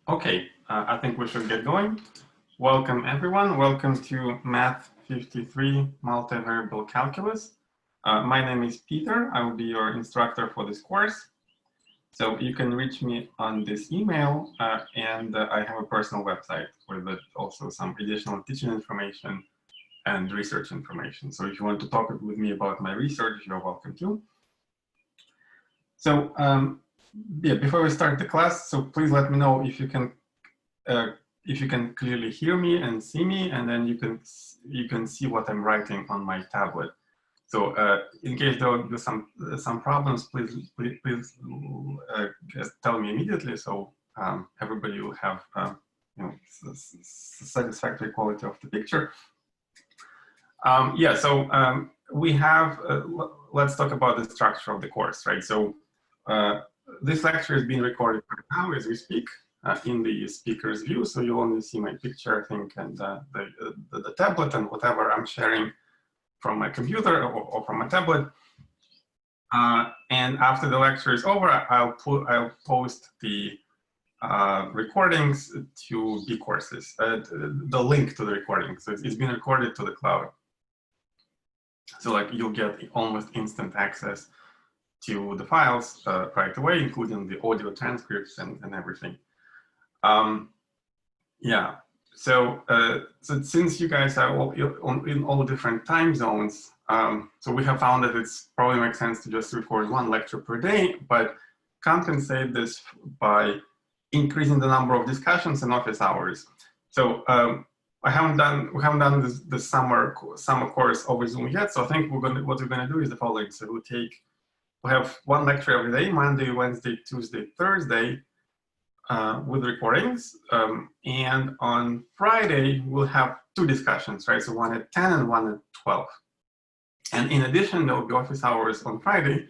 Okay, I think we should get going. Welcome everyone. Welcome to Math 53 Multivariable Calculus. My name is Peter. I will be your instructor for this course. So you can reach me on this email, and I have a personal website with also some additional teaching information and research information. So if you want to talk with me about my research, you're welcome to. So yeah, before we start the class, so please let me know if you can clearly hear me and see me, and then you can see what I'm writing on my tablet. So in case there will be some problems, please just tell me immediately, so everybody will have satisfactory quality of the picture. Yeah, so we have, let's talk about the structure of the course, right? So this lecture is being recorded right now as we speak in the speaker's view, so you'll only see my picture, I think, and the tablet and whatever I'm sharing from my computer or from my tablet. And after the lecture is over, I'll post the recordings to B courses, the link to the recording. So it's been recorded to the cloud. So like you'll get almost instant access to the files right away, including the audio transcripts and everything. Yeah, so since you guys are all in all different time zones, so we have found that it's probably makes sense to just record one lecture per day, but compensate this by increasing the number of discussions and office hours. So we haven't done this summer course over Zoom yet. So I think what we're gonna do is the following. So we'll have one lecture every day, Monday, Wednesday, Tuesday, Thursday, with recordings. And on Friday, we'll have two discussions, right? So one at 10 and one at 12. And in addition, there will be office hours on Friday,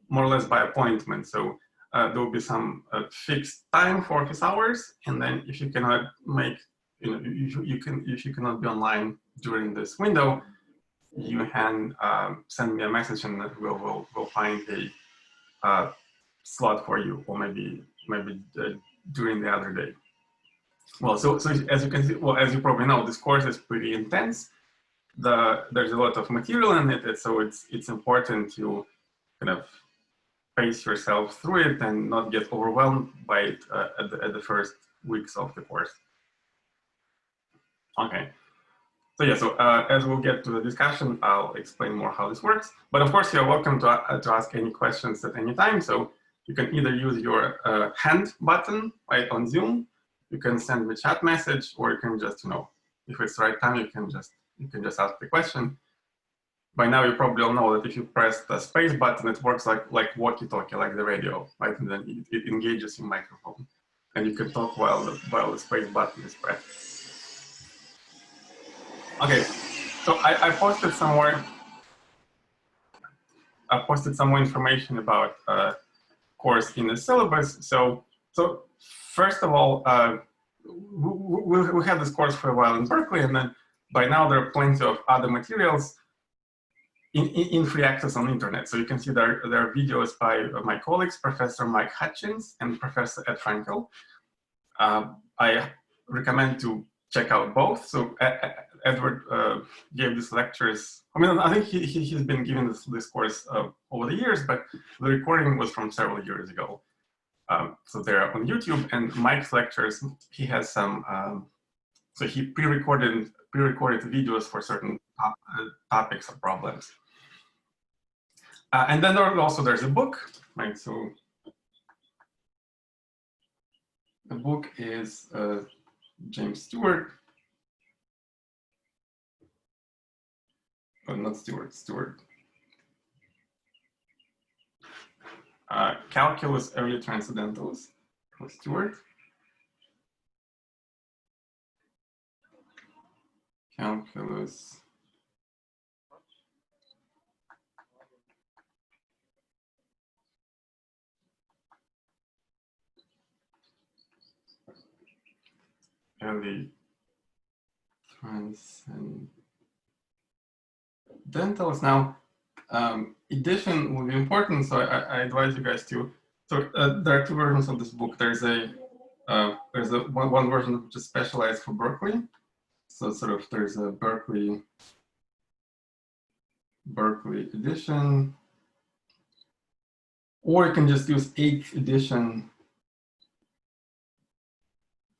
more or less by appointment. So there will be some fixed time for office hours. And then if you cannot make, if you cannot be online during this window, you can send me a message and we'll find a slot for you, or maybe during the other day. Well, so as you can see, well, as you probably know, this course is pretty intense. There's a lot of material in it, so it's important to kind of pace yourself through it and not get overwhelmed by it at the first weeks of the course. Okay. So yeah, so as we'll get to the discussion, I'll explain more how this works. But of course, you're welcome to ask any questions at any time. So you can either use your hand button right on Zoom, you can send me a chat message, or you can just, if it's the right time, you can just ask the question. By now, you probably all know that if you press the space button, it works like walkie-talkie, like the radio, right? And then it engages your microphone, and you can talk while the space button is pressed. Okay, so I posted some more information about course in the syllabus. So first of all, we had this course for a while in Berkeley, and then by now there are plenty of other materials in free access on the internet. So you can see there are videos by my colleagues, Professor Mike Hutchins and Professor Ed Fractal. I recommend to check out both. So Edward gave these lectures. I mean, I think he's been giving this course over the years, but the recording was from several years ago. So they're on YouTube, and Mike's lectures, he has some, so he pre-recorded videos for certain topics or problems. And then there's a book, right? So the book is James Stewart. Oh, not Stewart. Calculus Early Transcendentals for Stewart. Calculus. Early Transcendentals. Now, edition will be important, so I advise you guys to. So there are two versions of this book. There's a there's one version which is specialized for Berkeley. So sort of there's a Berkeley edition, or you can just use 8th edition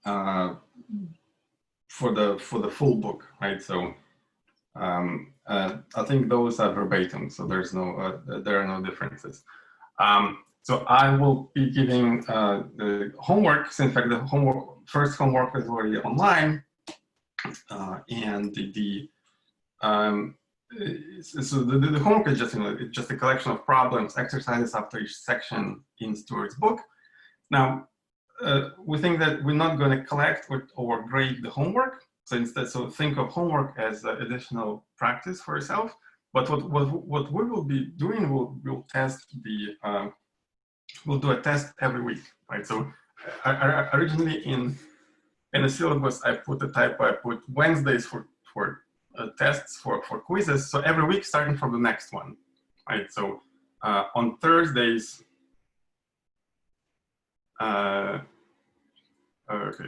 for the full book, right? So I think those are verbatim, so there's no there are no differences. So I will be giving the homework. So in fact, the first homework is already online, and so the homework is just, it's just a collection of problems, exercises after each section in Stuart's book. Now, we think that we're not going to collect or grade the homework. So instead, so think of homework as additional practice for yourself. But what we will be doing, we'll test the, we'll do a test every week, right? So originally in the syllabus, I put a typo. I put Wednesdays for tests for quizzes. So every week starting from the next one, right? So on Thursdays, okay,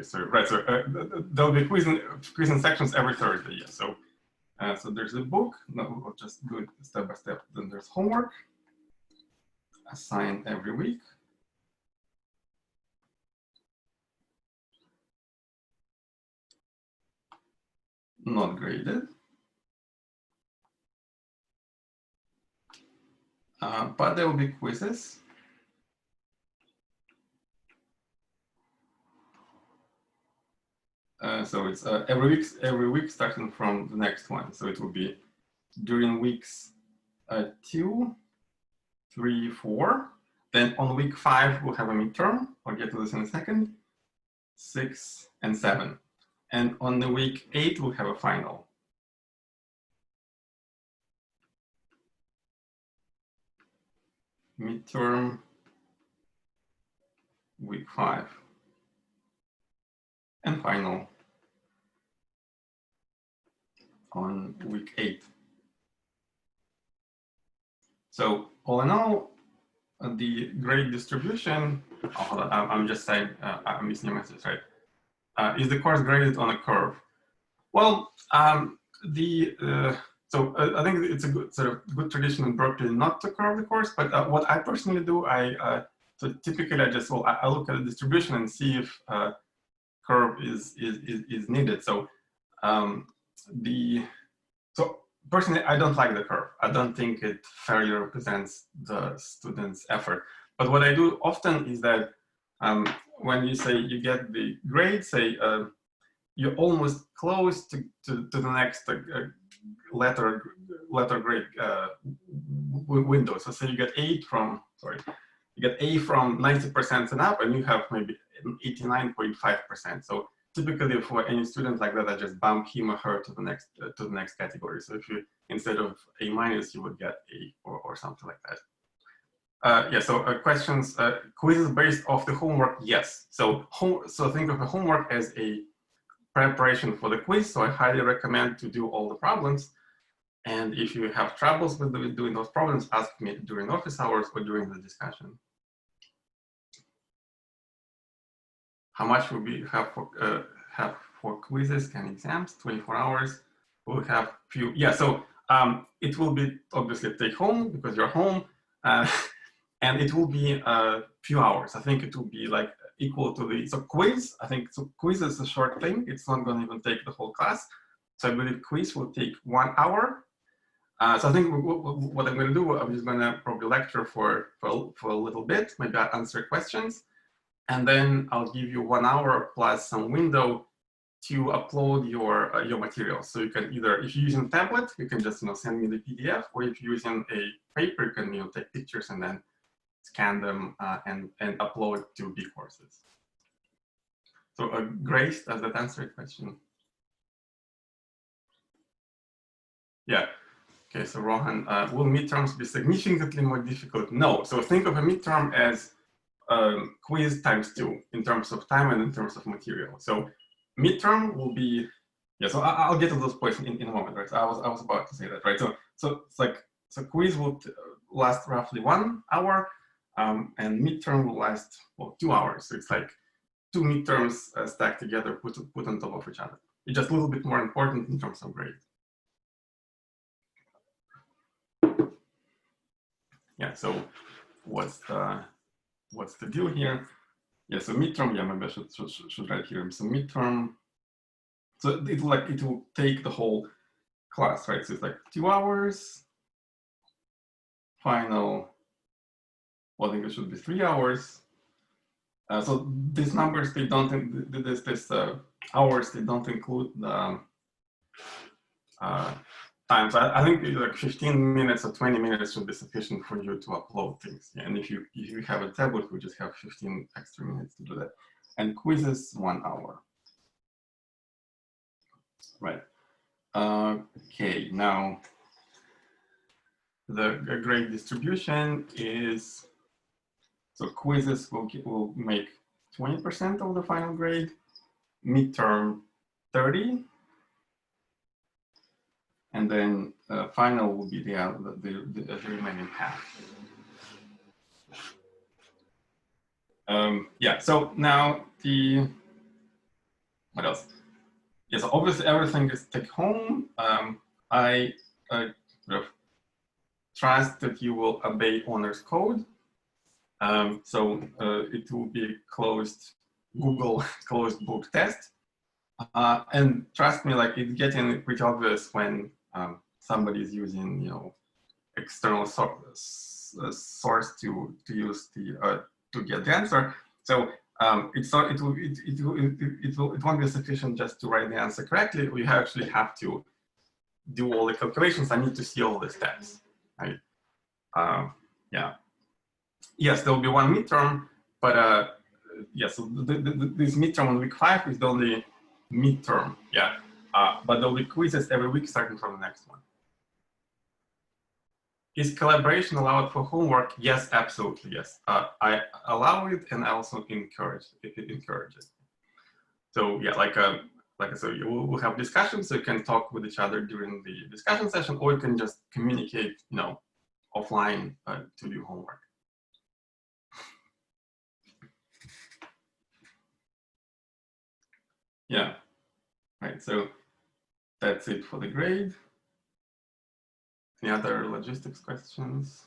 so right, so there'll be quiz and sections every Thursday. Yeah. So so there's a book. No, we'll just do it step by step. Then there's homework assigned every week. Not graded. But there will be quizzes. So it's every week starting from the next one. So it will be during weeks 2, 3, 4. Then on week 5, we'll have a midterm. I'll get to this in a second. 6 and 7. And on the week 8, we'll have a final. Midterm, week 5. And final on week 8. So all in all, the grade distribution, oh, I'm just saying, I'm missing a message, right? Is the course graded on a curve? Well, so I think it's a good sort of good tradition in Berkeley not to curve the course, but what I personally do, so typically I just, well, I look at the distribution and see if curve is needed. So so personally, I don't like the curve. I don't think it fairly represents the student's effort. But what I do often is that when you say you get the grade, say you're almost close to the next letter grade window. So say you get A from 90% and up, and you have maybe 89.5%. So typically for any student like that, I just bump him or her to the next category. So if you, instead of A-, you would get A or something like that. Yeah, so questions, quizzes based off the homework, yes. So think of a homework as a preparation for the quiz. So I highly recommend to do all the problems. And if you have troubles with doing those problems, ask me during office hours or during the discussion. How much will we have for quizzes and exams? 24 hours. We'll have few. Yeah, so it will be obviously take home because you're home, and it will be a few hours. I think it will be like equal to the quiz. I think so. Quiz is a short thing. It's not going to even take the whole class. So I believe quiz will take 1 hour. So I think what I'm going to do, I'm just going to probably lecture for a little bit, maybe I'll answer questions. And then I'll give you 1 hour plus some window to upload your material. So you can either, if you're using a tablet, you can just send me the PDF, or if you're using a paper, you can take pictures and then scan them and upload to B courses. So Grace, does that answer your question? Yeah. Okay. So Rohan, will midterms be significantly more difficult? No. So think of a midterm as quiz times 2 in terms of time and in terms of material. So midterm will be, yeah, so I'll get to those points in a moment, right? So I was about to say that, right? So it's like, so quiz will last roughly 1 hour, and midterm will last, well, 2 hours. So it's like two midterms stacked together, put on top of each other. It's just a little bit more important in terms of grade. Yeah, so what's the deal here? Yeah, so midterm, yeah, maybe I should write here. So midterm, so it will take the whole class, right? So it's like 2 hours. Final, well, I think it should be 3 hours. So these numbers, they don't, hours, they don't include the time. So I think like 15 minutes or 20 minutes should be sufficient for you to upload things. Yeah, and if you have a tablet, we just have 15 extra minutes to do that. And quizzes, 1 hour. Right. Okay, now the grade distribution is, so quizzes will make 20% of the final grade, midterm 30, and then final will be the remaining half. Yeah, so now what else? Yeah, so obviously everything is take home. I sort of trust that you will obey honors code. So it will be closed Google closed book test. And trust me, like it's getting pretty obvious when somebody is using, external source to use to get the answer. So it won't be sufficient just to write the answer correctly. We actually have to do all the calculations. I need to see all the steps, right? Yeah. Yes, there will be one midterm, but yes, so this midterm on week 5 is the only midterm. Yeah, but there will be quizzes every week starting from the next one. Is collaboration allowed for homework? Yes, absolutely, yes. I allow it, and I also encourage it. So yeah, like I said, we'll have discussions, so you can talk with each other during the discussion session, or you can just communicate, offline to do homework. Yeah, right, so that's it for the grade. Any other logistics questions?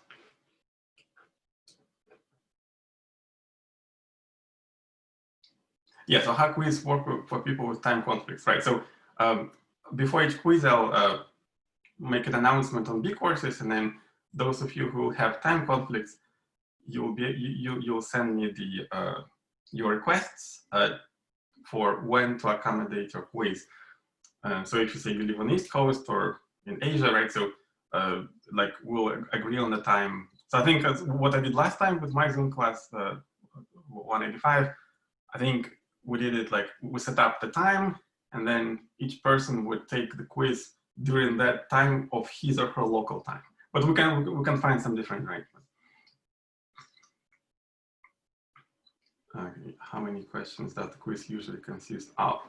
Yeah, so how quiz work for people with time conflicts, right? So before each quiz, I'll make an announcement on B courses, and then those of you who have time conflicts, you'll send me your requests for when to accommodate your quiz. So if you say you live on East Coast or in Asia, right? So like we'll agree on the time. So I think what I did last time with my Zoom class 185, I think we did it like we set up the time, and then each person would take the quiz during that time of his or her local time. But we can find some different arrangements. How many questions does the quiz usually consist of?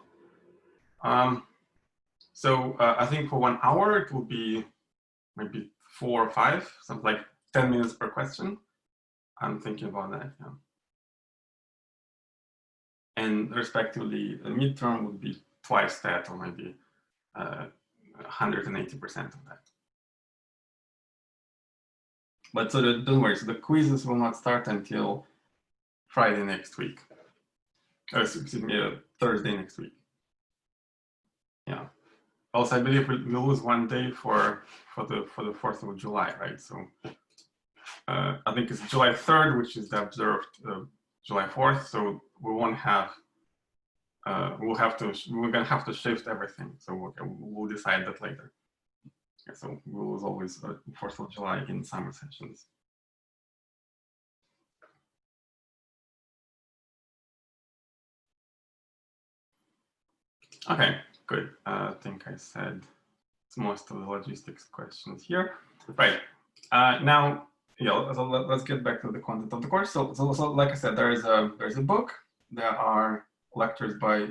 So I think for 1 hour it will be maybe 4 or 5, something like 10 minutes per question. I'm thinking about that. Yeah. And respectively, the midterm would be twice that, or maybe 180% of that. But so don't worry, so the quizzes will not start until Friday next week. Excuse me, Thursday next week. Yeah. Also, I believe we lose 1 day for the 4th of July, right? So I think it's July 3rd, which is the observed July 4th. So we won't have. We're gonna have to shift everything. So we'll decide that later. Yeah, so we'll lose always 4th of July in summer sessions. Okay, good. I think I said most of the logistics questions here. Right. Now, yeah, so let's get back to the content of the course. So like I said, there's a book. There are lectures by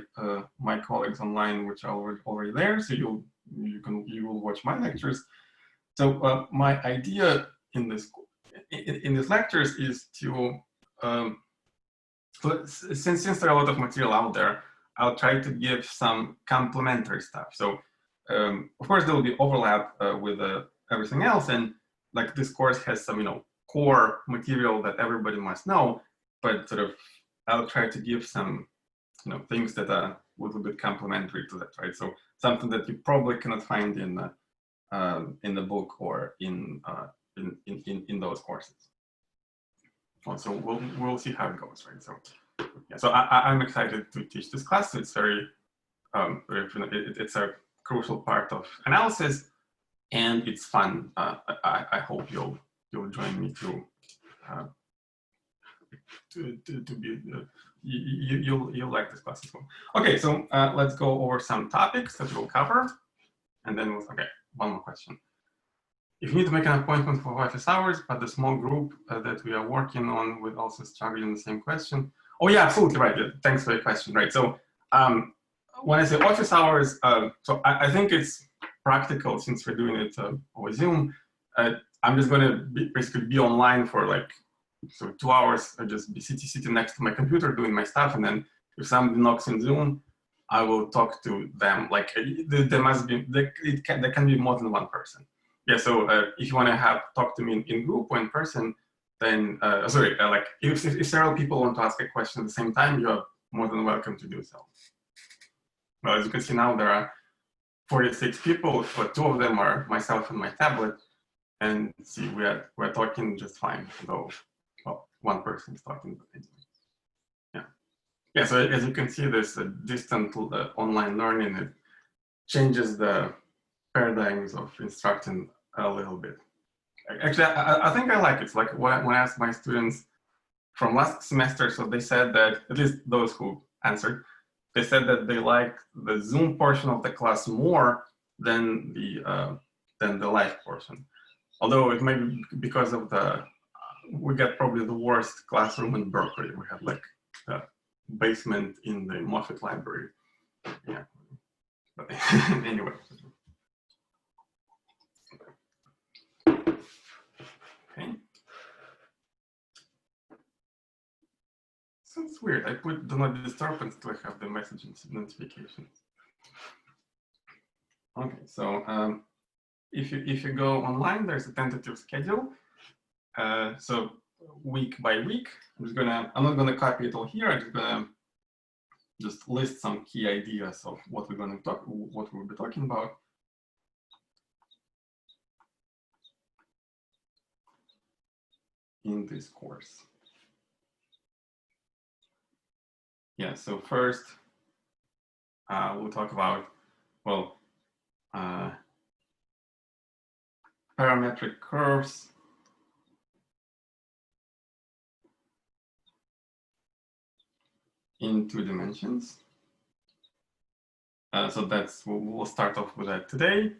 my colleagues online, which are already there. So you will watch my lectures. So my idea in these lectures is to So since there are a lot of material out there, I'll try to give some complementary stuff. So of course there will be overlap with everything else, and like this course has some core material that everybody must know, but sort of I'll try to give some things that are a little bit complementary to that, right? So something that you probably cannot find in the book or in those courses. So we'll see how it goes, right? So yeah, so I'm excited to teach this class. It's very it's a crucial part of analysis, and it's fun. I hope you'll join me to be you'll like this class as well. Okay, so let's go over some topics that we'll cover, and then okay, one more question. If you need to make an appointment for office hours, but the small group that we are working on would also struggle in the same question. Oh yeah, absolutely right. Thanks for your question. Right. So when I say office hours, so I think it's practical since we're doing it over Zoom. I'm just going to basically be online for like 2 hours. I just be sitting next to my computer doing my stuff, and then if somebody knocks in Zoom, I will talk to them. Like there must be there can be more than one person. Yeah, so if you want to talk to me in group or in person, then like if several people want to ask a question at the same time, you're more than welcome to do so. Well, as you can see now, there are 46 people, but 2 of them are myself and my tablet, and see we're talking just fine. Though, well, one person is talking, but anyway. Yeah. So as you can see, this distant online learning, it changes the paradigms of instructing a little bit. Actually, I think I like it. It's like when I asked my students from last semester, so they said that, at least those who answered, they said that they like the Zoom portion of the class more than the live portion. Although it may be because of we got probably the worst classroom in Berkeley. We had like a basement in the Moffitt Library. Yeah, but anyway. Okay. Sounds weird. I put do not disturb until I have the message notifications. Okay, so if you go online, there's a tentative schedule. So week by week, I'm not gonna copy it all here. I'm just gonna list some key ideas of what we'll be talking about. In this course. Yeah, so first we'll talk about, well, parametric curves. In 2 dimensions. So we'll start off with that today.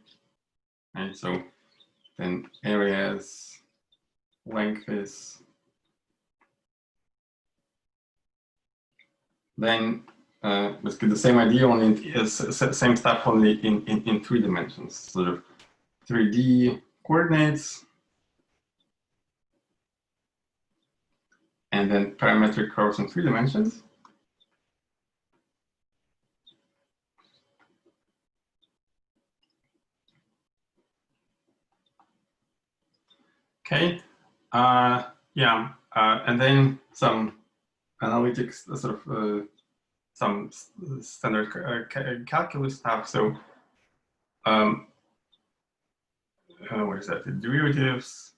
And so then areas, lengths, then basically the same idea, only same stuff, only in 3 dimensions, sort of 3D coordinates, and then parametric curves in 3 dimensions. Okay, yeah, and then some analytics, sort of some standard calculus stuff. So what is that? The derivatives,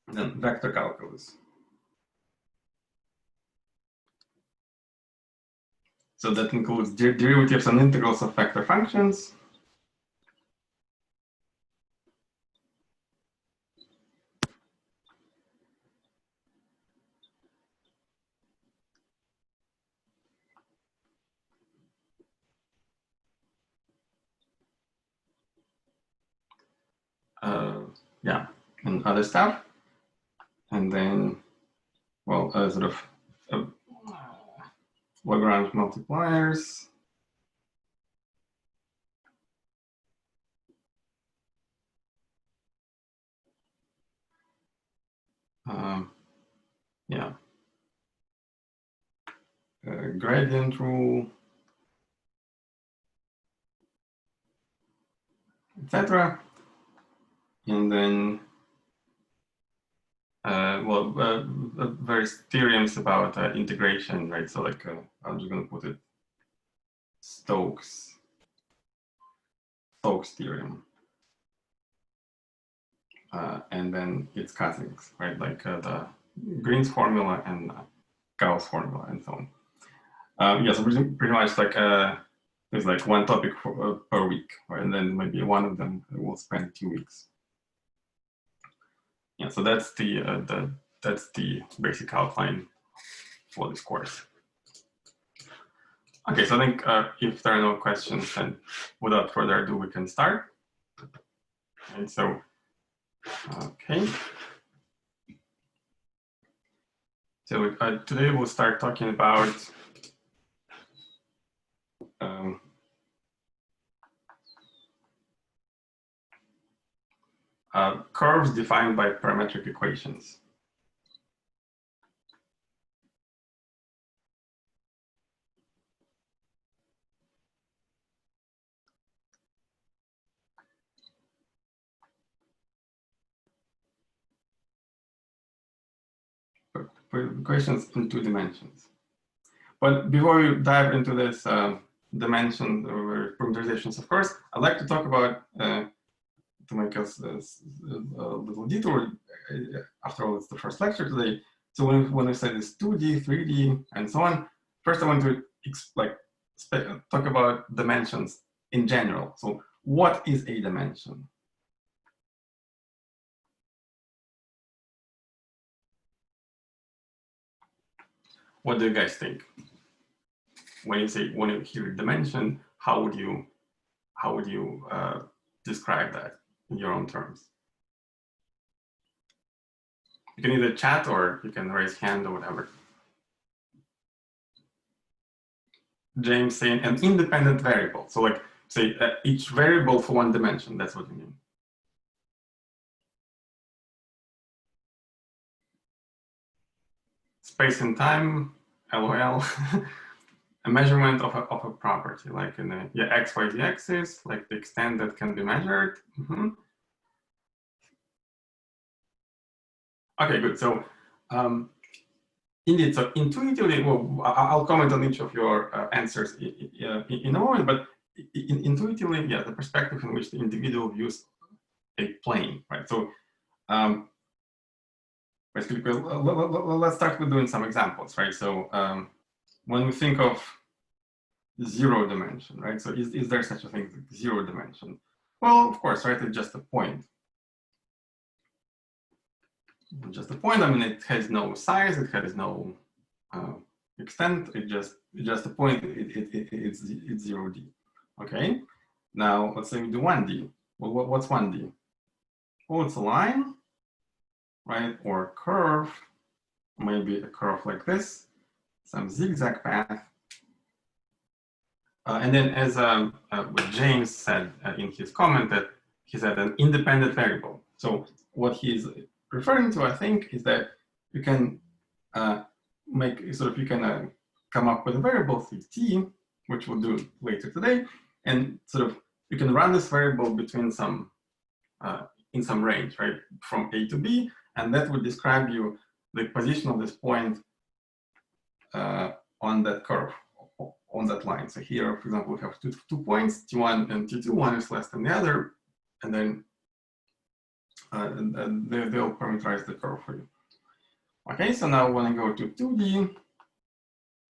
then vector calculus. So that includes derivatives and integrals of vector functions. Yeah, and other stuff. And then, well, sort of Lagrange multipliers. Yeah, gradient rule, etc. And then, various theorems about integration, right? So like, I'm just going to put it, Stokes theorem. And then its cousins, right? Like the Green's formula and Gauss formula and so on. Yeah, so pretty much like there's like one topic per week, right? And then maybe one of them will spend 2 weeks. Yeah, so that's the basic outline for this course. Okay, so I think if there are no questions, then without further ado, we can start. And so, okay. So today we'll start talking about curves defined by parametric equations. Equations in 2 dimensions. But before we dive into this dimension or parameterizations, of course, I'd like to talk about, to make us a little detour, after all, it's the first lecture today. So when we say this 2D, 3D, and so on, first I want to talk about dimensions in general. So what is a dimension? What do you guys think? When you hear dimension, how would you describe that in your own terms? You can either chat or you can raise hand or whatever. James saying an independent variable. So like say each variable for one dimension. That's what you mean. Space and time, LOL. A measurement of a property, like in the x, y, z axis, like the extent that can be measured. Okay, good. So indeed, so intuitively, well, I'll comment on each of your answers in a moment, but intuitively, yeah, the perspective in which the individual views a plane, right? So basically, let's start with doing some examples, right? So when we think of 0 dimension, right? So is there such a thing as 0 dimension? Well, of course, right? It's just a point. Just a point. I mean, it has no size. It has no extent. It's just a point. It's 0D. Okay. Now let's say we do 1D. Well, what's 1D? Well, it's a line, right? Or a curve. Maybe a curve like this, some zigzag path. And then, as James said in his comment, that he said an independent variable. So what he's referring to, I think, is that you can you can come up with a variable t, which we'll do later today, and you can run this variable between some in some range, right, from A to B, and that would describe you the position of this point on that curve, on that line. So here, for example, we have two points, T1 and T2. One is less than the other, and then they'll parameterize the curve for you. Okay, so now when I go to 2D,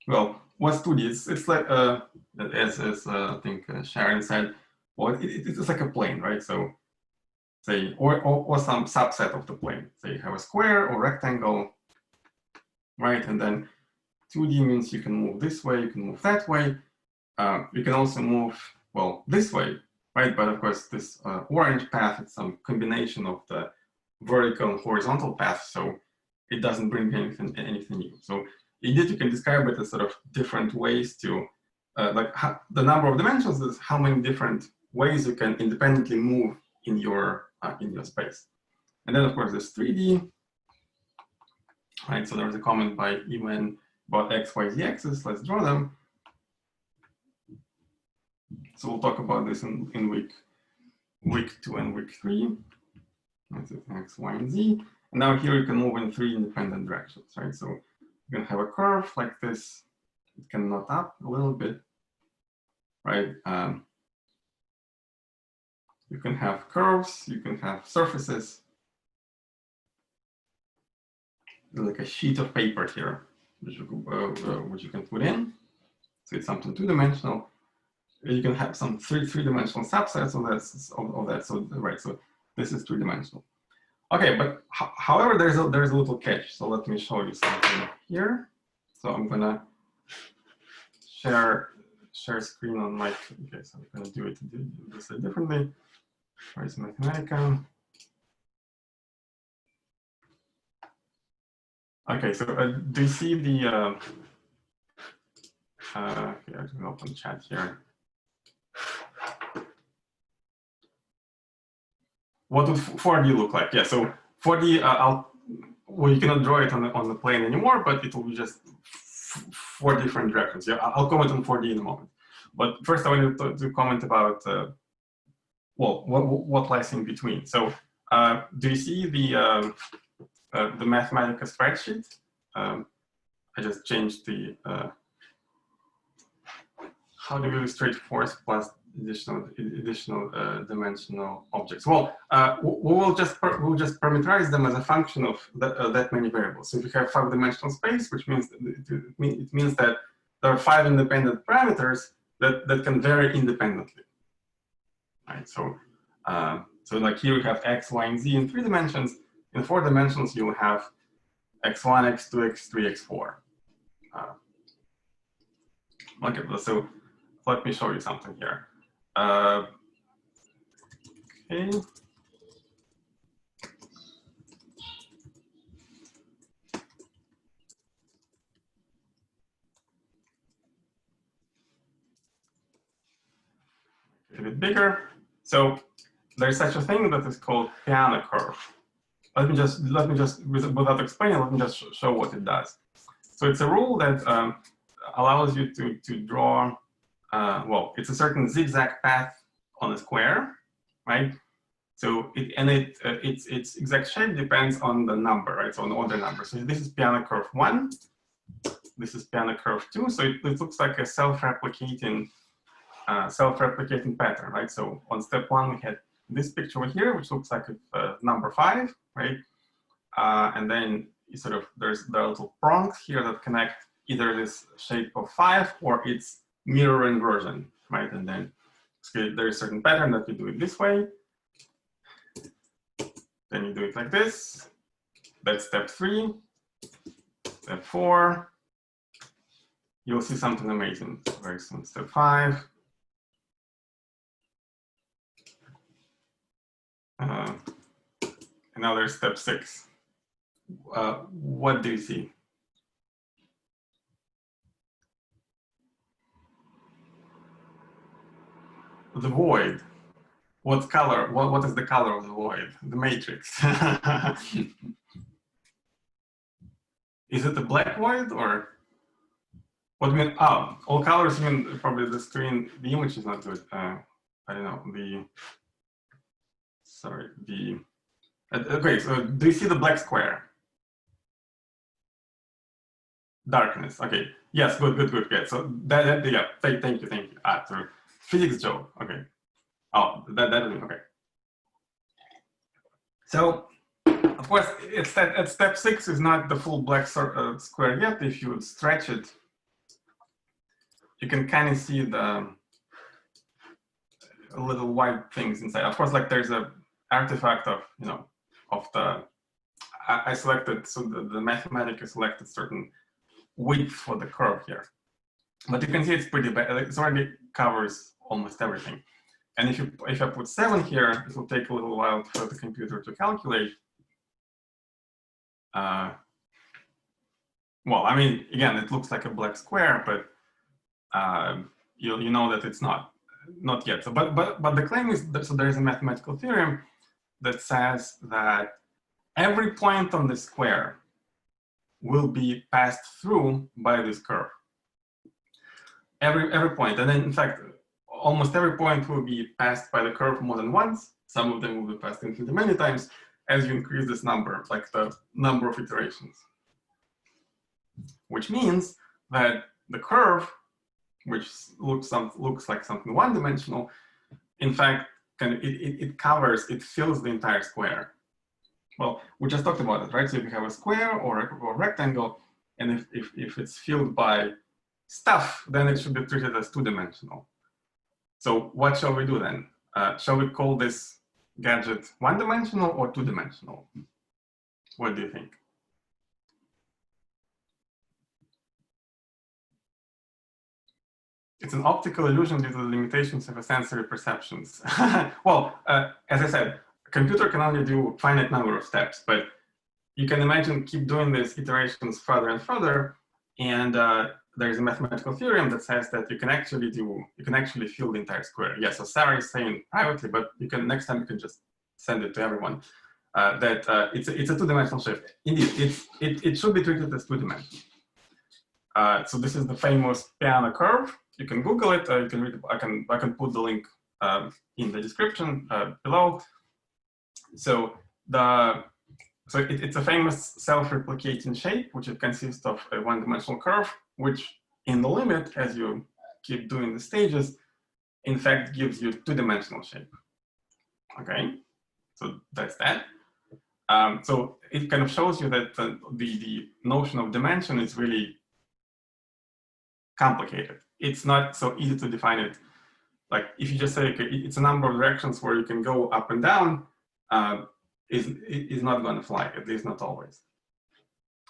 well, what's 2D? It's like, as I think Sharon said, well, it's like a plane, right? So say, or some subset of the plane. Say you have a square or rectangle, right? And then 2D means you can move this way, you can move that way. You can also move, well, this way, right? But of course, this orange path is some combination of the vertical and horizontal path, so it doesn't bring anything new. So indeed, you can describe it as sort of different ways to, the number of dimensions is how many different ways you can independently move in your space. And then of course there's 3D, right? So there's a comment by Iwan about x, y, z axis. Let's draw them. So we'll talk about this in week 2 and week 3. That's x, y, and z. And now here you can move in 3 independent directions, right? So you can have a curve like this. It can knot up a little bit, right? You can have curves, you can have surfaces. Like a sheet of paper here, which you can put in. So it's something two-dimensional. You can have some three-dimensional subsets of that. So right, so this is three-dimensional. Okay, but however, there's a little catch. So let me show you something here. So I'm gonna share screen on my. Okay, so I'm gonna do this differently. Where's Mathematica? Okay, so do you see the? Okay, I can open chat here. What would 4D look like? Yeah, so 4D, well, you cannot draw it on the plane anymore, but it will be just 4 different directions. Yeah, I'll comment on 4D in a moment. But first, I want to comment about well, what lies in between. So, do you see the Mathematica spreadsheet? I just changed the how do we illustrate force plus additional dimensional objects? Well, we'll just parameterize them as a function of that many variables. So if you have 5-dimensional space, which means it means that there are 5 independent parameters that can vary independently. Right. So so like here we have x, y, and z in 3 dimensions. In 4 dimensions, you'll have x1, x2, x3, x4. Okay, so let me show you something here. Okay. A bit bigger. So there's such a thing that is called piano curve. Let me just without explaining, let me just show what it does. So it's a rule that allows you to draw. Well, it's a certain zigzag path on a square, right? So its exact shape depends on the number, right? So on the order number. So this is piano curve 1. This is piano curve 2. So it looks like a self-replicating pattern, right? So on step 1 we had this picture here, which looks like number 5, right? And then there are little prongs here that connect either this shape of 5 or its mirror inversion, right? And then there is a certain pattern that you do it this way. Then you do it like this. That's step 3. Step 4. You'll see something amazing very soon. Step 5. And now there's step 6. What do you see? The void. What color? What is the color of the void? The matrix. Is it a black void or what do you mean? Oh, all colors mean probably the screen. The image is not good. I don't know. Okay, so do you see the black square? Darkness. Okay. Yes. Good. Yeah. So yeah. Thank you. So physics joke. Okay. Oh, okay. So, of course, at step 6 is not the full black square yet. If you stretch it, you can kind of see the little white things inside. Of course, like there's a artifact of I selected, so the Mathematica selected certain width for the curve here, but you can see it's pretty bad. It already covers almost everything. And if I put 7 here, it will take a little while for the computer to calculate. Well, I mean, again, it looks like a black square, but you know that it's not yet. So, but the claim is that, so there is a mathematical theorem that says that every point on the square will be passed through by this curve. Every point, and then in fact, almost every point will be passed by the curve more than once. Some of them will be passed infinitely many times as you increase this number, like the number of iterations. Which means that the curve, which looks like something one-dimensional, in fact, it covers, it fills the entire square. Well, we just talked about it, right? So if you have a square or a rectangle, and if it's filled by stuff, then it should be treated as two-dimensional. So what shall we do then? Shall we call this gadget one-dimensional or two-dimensional? What do you think? It's an optical illusion due to the limitations of the sensory perceptions. Well, as I said, a computer can only do a finite number of steps, but you can imagine keep doing these iterations further and further, and there's a mathematical theorem that says that you can actually fill the entire square. Yes, so Sarah is saying privately, but you can next time you can just send it to everyone that it's a two-dimensional shift. Indeed, it should be treated as two-dimensional. So this is the famous piano curve. You can Google it. You can read. I can put the link in the description below. So it's a famous self-replicating shape, which it consists of a one-dimensional curve, which in the limit, as you keep doing the stages, in fact gives you two-dimensional shape. Okay, so that's that. So it kind of shows you that the notion of dimension is really complicated. It's not so easy to define it. Like if you just say, okay, it's a number of directions where you can go up and down, is not going to fly, at least not always.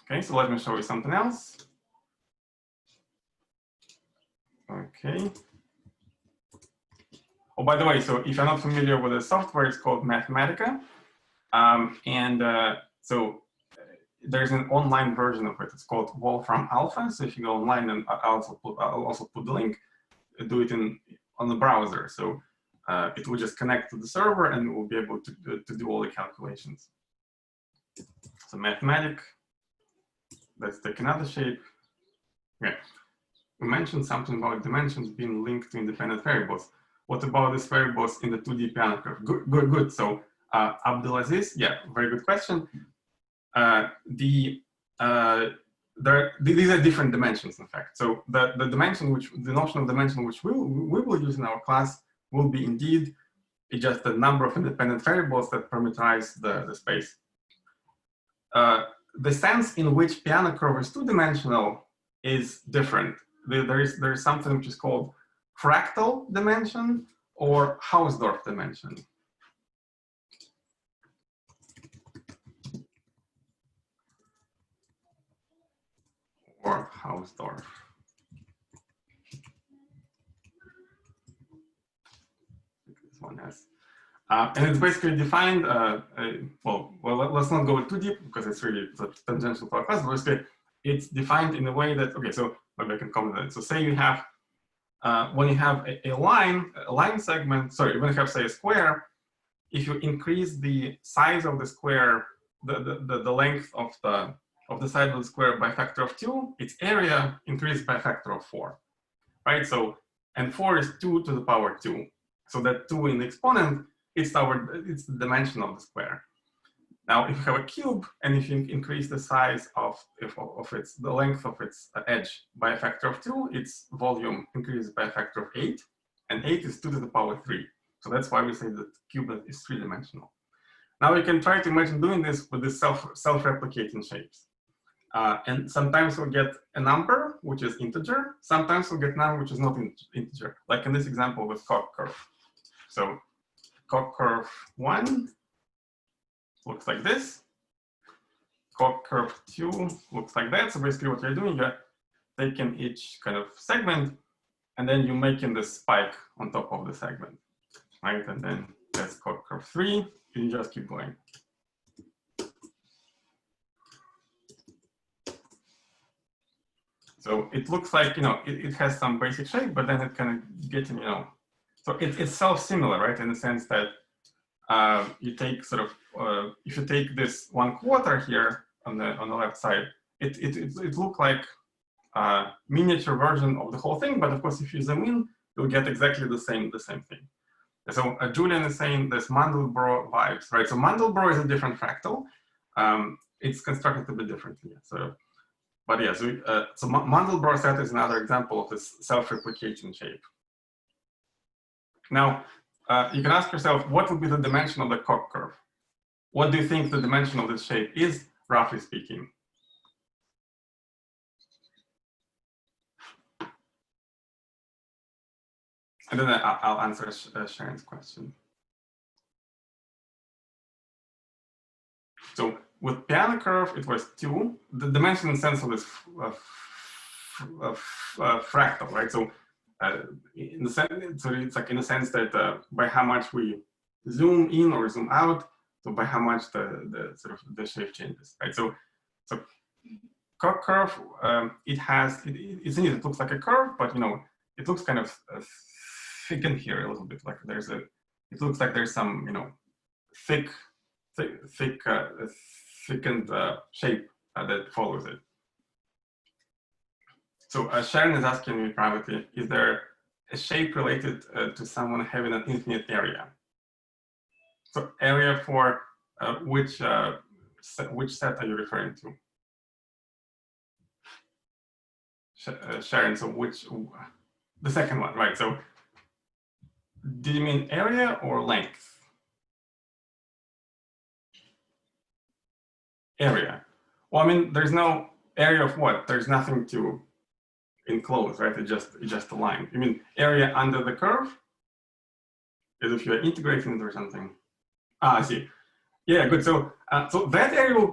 Okay, so let me show you something else. Okay. Oh, by the way, so if you're not familiar with the software, it's called Mathematica. So there's an online version of it. It's called Wolfram Alpha. So if you go online, and I'll also put the link, do it on the browser. So it will just connect to the server and we'll be able to do all the calculations. So Mathematic, let's take another shape. Okay. We mentioned something about dimensions being linked to independent variables. What about these variables in the 2D piano curve? Good. So Abdulaziz, yeah, very good question. These are different dimensions, in fact. So the notion of dimension which we will use in our class will be indeed just the number of independent variables that parameterize the space. The sense in which piano curve is two-dimensional is different. There is something which is called fractal dimension or Hausdorff dimension. Or Hausdorff. This one has, and it's basically defined. Well, let's not go too deep because it's really tangential to our class. But basically, it's defined in a way that so maybe I can comment on it. So say you have when you have a line segment. Sorry, when you have say a square, if you increase the size of the square, the length of the side of the square by a factor of 2, its area increased by a factor of 4, right? So, and 4 is 2 to the power 2. So that 2 in the exponent, it's the dimension of the square. Now, if you have a cube and if you increase the size of the length of its edge by a factor of 2, its volume increases by a factor of 8, and 8 is 2 to the power 3. So that's why we say that cube is three-dimensional. Now we can try to imagine doing this with these self-replicating shapes. And sometimes we'll get a number, which is integer. Sometimes we'll get a number, which is not integer, like in this example with cock curve. So cock curve 1 looks like this. Cock curve 2 looks like that. So basically what you're doing, you're taking each kind of segment, and then you're making this spike on top of the segment, right? And then that's cock curve 3, and you just keep going. So it looks like, it has some basic shape, but then it kind of gets, so it's self-similar, right? In the sense that you take sort of, if you take this 1/4 here on the left side, it looked like a miniature version of the whole thing, but of course, if you zoom in, you'll get exactly the same thing. So Julian is saying there's Mandelbrot vibes, right? So Mandelbrot is a different fractal. It's constructed a bit differently. So, but yeah, so Mandelbrot set is another example of this self-replicating shape. Now, you can ask yourself, what would be the dimension of the Koch curve? What do you think the dimension of this shape is, roughly speaking? And then I'll answer Sharon's question. So with piano curve, it was 2. The dimension in sense of this fractal, right? So in the sense, so it's like in the sense that by how much we zoom in or zoom out, so by how much the sort of the shape changes, right? So Koch curve, it looks like a curve, but it looks kind of thickened here a little bit. Like it looks like there's some thickened shape that follows it. So Sharon is asking me privately, is there a shape related to someone having an infinite area? So area for which set are you referring to? Sharon, so the second one, right? So do you mean area or length? Area. Well, I mean, there's no area of what? There's nothing to enclose, right? It's just a line. You mean area under the curve? As if you're integrating it or something. Ah, I see. Yeah, good. So so that area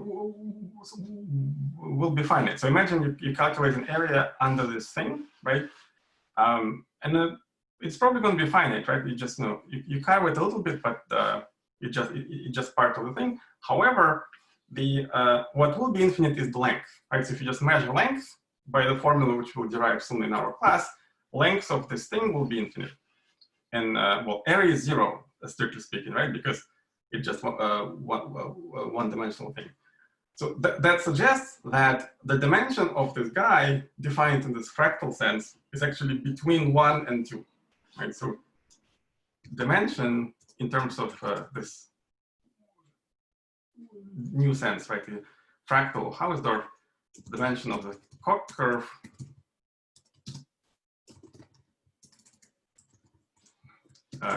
will be finite. So imagine you calculate an area under this thing, right? And then it's probably going to be finite, right? You just you carve it a little bit, but it's just part of the thing. However, what will be infinite is the length, right? So if you just measure length by the formula which we'll derive soon in our class, length of this thing will be infinite. And well, area is 0, strictly speaking, right? Because it's just one-dimensional thing. So that suggests that the dimension of this guy, defined in this fractal sense, is actually between 1 and 2, right? So dimension in terms of this new sense, right? The fractal Hausdorff dimension of the Koch curve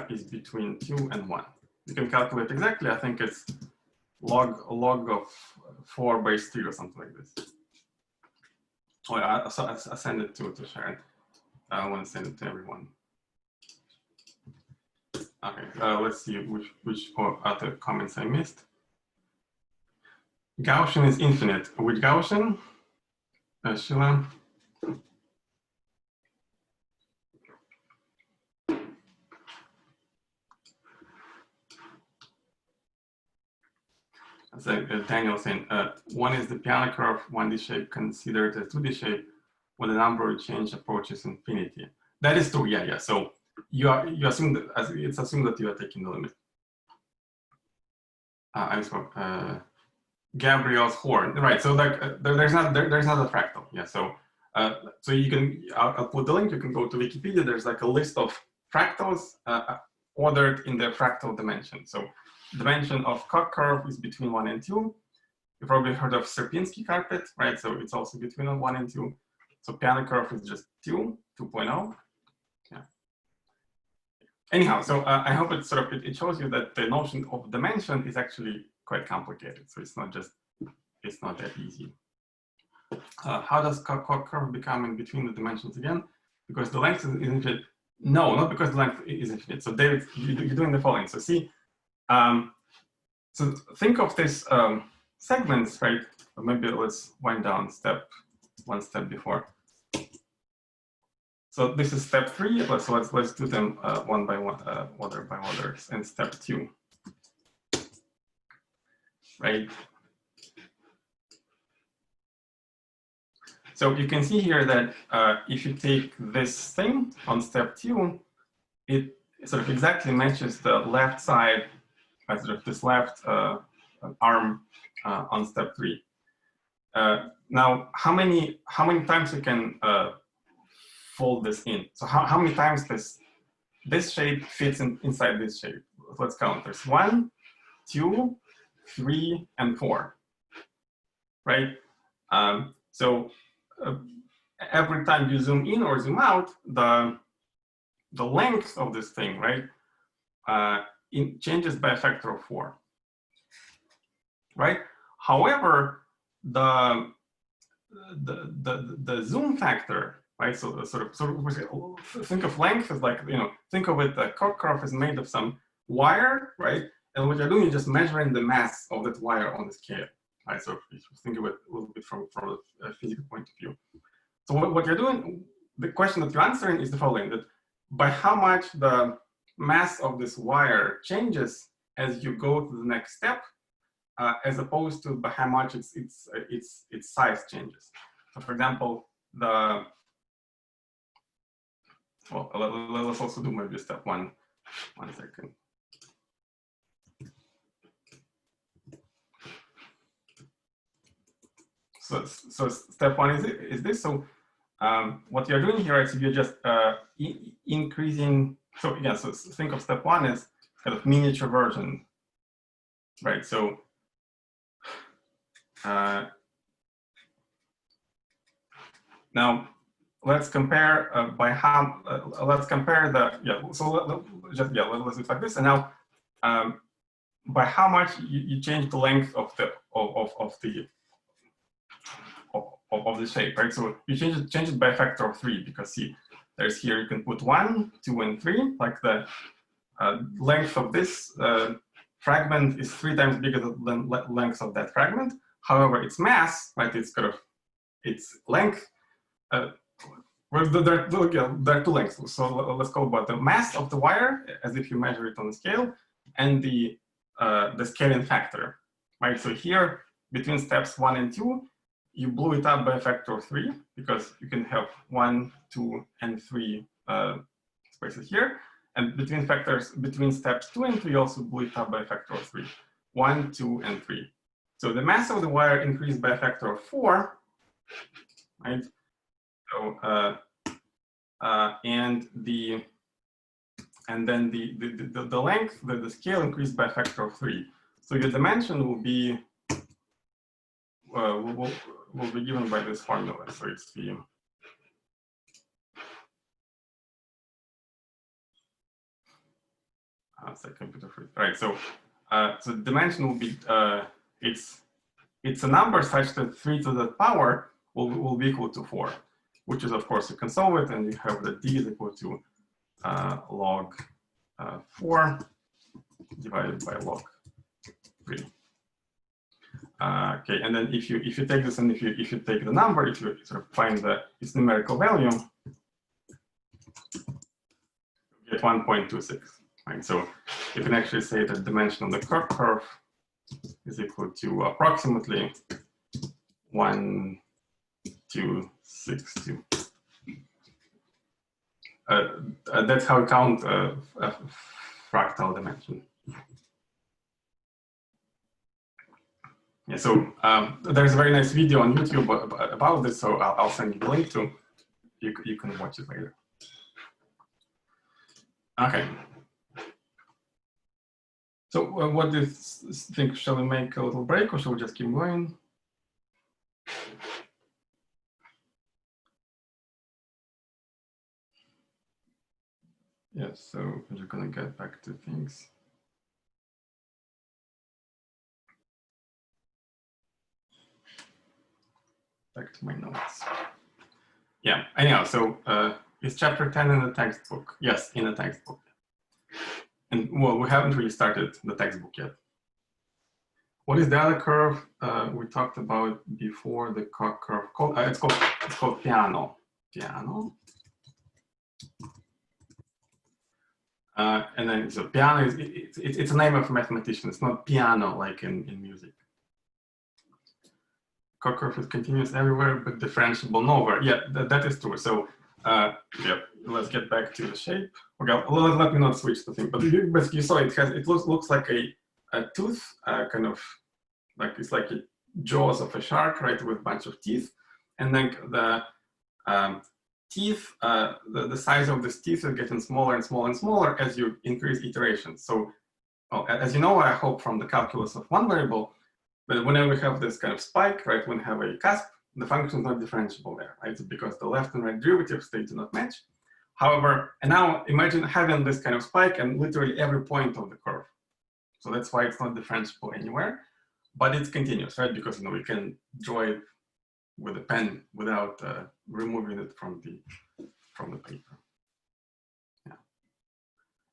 is between 2 and 1. You can calculate exactly. I think it's log of 4 base 3 or something like this. Oh, I send it to Sharon. I want to send it to everyone. Okay, let's see which other comments I missed. Gaussian is infinite. Which Gaussian? Sheila? So Daniel saying, one is the piano curve 1D shape considered a 2D shape when the number of change approaches infinity. That is true, yeah. So you assume that it's assumed that you are taking the limit. I'm sorry, Gabriel's horn, right? So like there's not a fractal, yeah. So so you can I'll put the link. You can go to Wikipedia. There's like a list of fractals ordered in their fractal dimension. So dimension of Koch curve is between 1 and 2. You've probably heard of Sierpinski carpet, right? So it's also between 1 and 2. So piano curve is just 2.0. Yeah. Anyhow, so I hope it it shows you that the notion of dimension is actually quite complicated. So it's not that easy. How does Koch curve become in between the dimensions again? Because the length is infinite. No, not because the length is infinite. So David, you're doing the following. So see, so think of this segments, right? Or maybe let's wind down one step before. So this is step 3. Let's do them one by one, order by order, and step 2, right? So you can see here that if you take this thing on step 2, it sort of exactly matches the left side, sort of this left arm on step 3. Now, how many times you can fold this in? So how many times this shape fits inside this shape? Let's count. There's 1, 2, 3, and 4, right? So every time you zoom in or zoom out, the length of this thing, right, changes by a factor of 4, right? However, the zoom factor, right? So sort of think of length as like, think of it, the Koch curve is made of some wire, right? And what you're doing is just measuring the mass of that wire on the scale, right? So if you think of it a little bit from a physical point of view. So what you're doing, the question that you're answering is the following: that by how much the mass of this wire changes as you go to the next step, as opposed to by how much its size changes. So, for example, let's also do maybe step 1. 1 second. So step 1 is this. So what you're doing here is you're just increasing. So yeah, so think of step 1 as kind of miniature version, right? So now let's compare let's compare let's do it like this. And now by how much you change the length of the shape, right? So you change it by a factor of 3, because see, there's here you can put 1, 2, and 3. Like the length of this fragment is 3 times bigger than length of that fragment. However, its mass, right? It's kind of its length. Well, there are 2 lengths. So let's call about the mass of the wire as if you measure it on the scale, and the scaling factor, right? So here between steps 1 and 2, you blew it up by a factor of 3, because you can have 1, 2, and 3 spaces here. And between steps 2 and 3, also blew it up by a factor of 3. 1, 2, and 3. So the mass of the wire increased by a factor of 4, right? So and then the length, the scale increased by a factor of 3. So your dimension will be will be given by this formula. So it's the computer free. Right. So so the dimension will be it's a number such that 3 to the power will be equal to 4, which is, of course, you can solve it, and you have that d is equal to log 4 divided by log 3. Okay, and then if you take this, and if you take the number, if you sort of find its numerical value, you get 1.26. Right? So you can actually say that the dimension of the Koch curve is equal to approximately 1.262. That's how we count a fractal dimension. Yeah, so there's a very nice video on YouTube about this, so I'll send you the link to. You can watch it later. Okay. So what do you think? Shall we make a little break, or shall we just keep going? Yes, so I'm just going to get back to things. Back to my notes. Yeah, anyhow, so it's chapter 10 in the textbook. Yes, in the textbook. And well, we haven't really started the textbook yet. What is the other curve we talked about before the Koch curve? It's called piano. Piano. And then so piano is it's a name of a mathematician. It's not piano like in music. Koch curve is continuous everywhere, but differentiable nowhere. Yeah, that is true. So yeah, let's get back to the shape. Okay, let me not switch the thing. But basically, you saw it looks like a tooth, kind of like it's like jaws of a shark, right, with a bunch of teeth, and then the teeth, the size of these teeth is getting smaller and smaller and smaller as you increase iterations. So, as you know, I hope from the calculus of one variable, but whenever we have this kind of spike, right, when we have a cusp, the function is not differentiable there, right? So because the left and right derivatives, they do not match. However, and now imagine having this kind of spike and literally every point of the curve. So that's why it's not differentiable anywhere, but it's continuous, right? Because we can draw it with a pen without removing it from the paper. Yeah.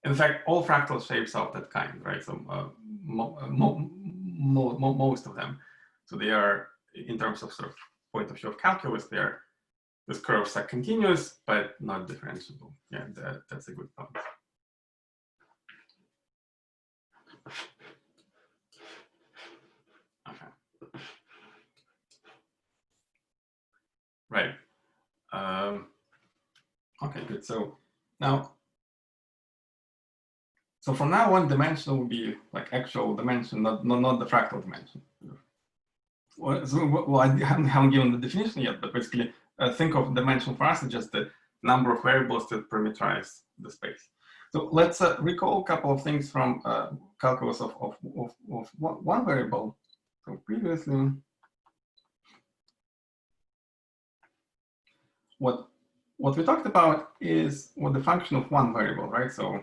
In fact, all fractal shapes are of that kind, right? So most of them. So they are, in terms of sort of point of view of calculus, these curves are continuous but not differentiable. Yeah, that's a good point. Okay. Right. Okay, good. So now, so from now on, dimension will be like actual dimension, not the fractal dimension. Well, I haven't given the definition yet, but basically, think of dimension for us as just the number of variables that parameterize the space. So let's recall a couple of things from calculus of one variable. So previously, what we talked about is what the function of one variable, right? So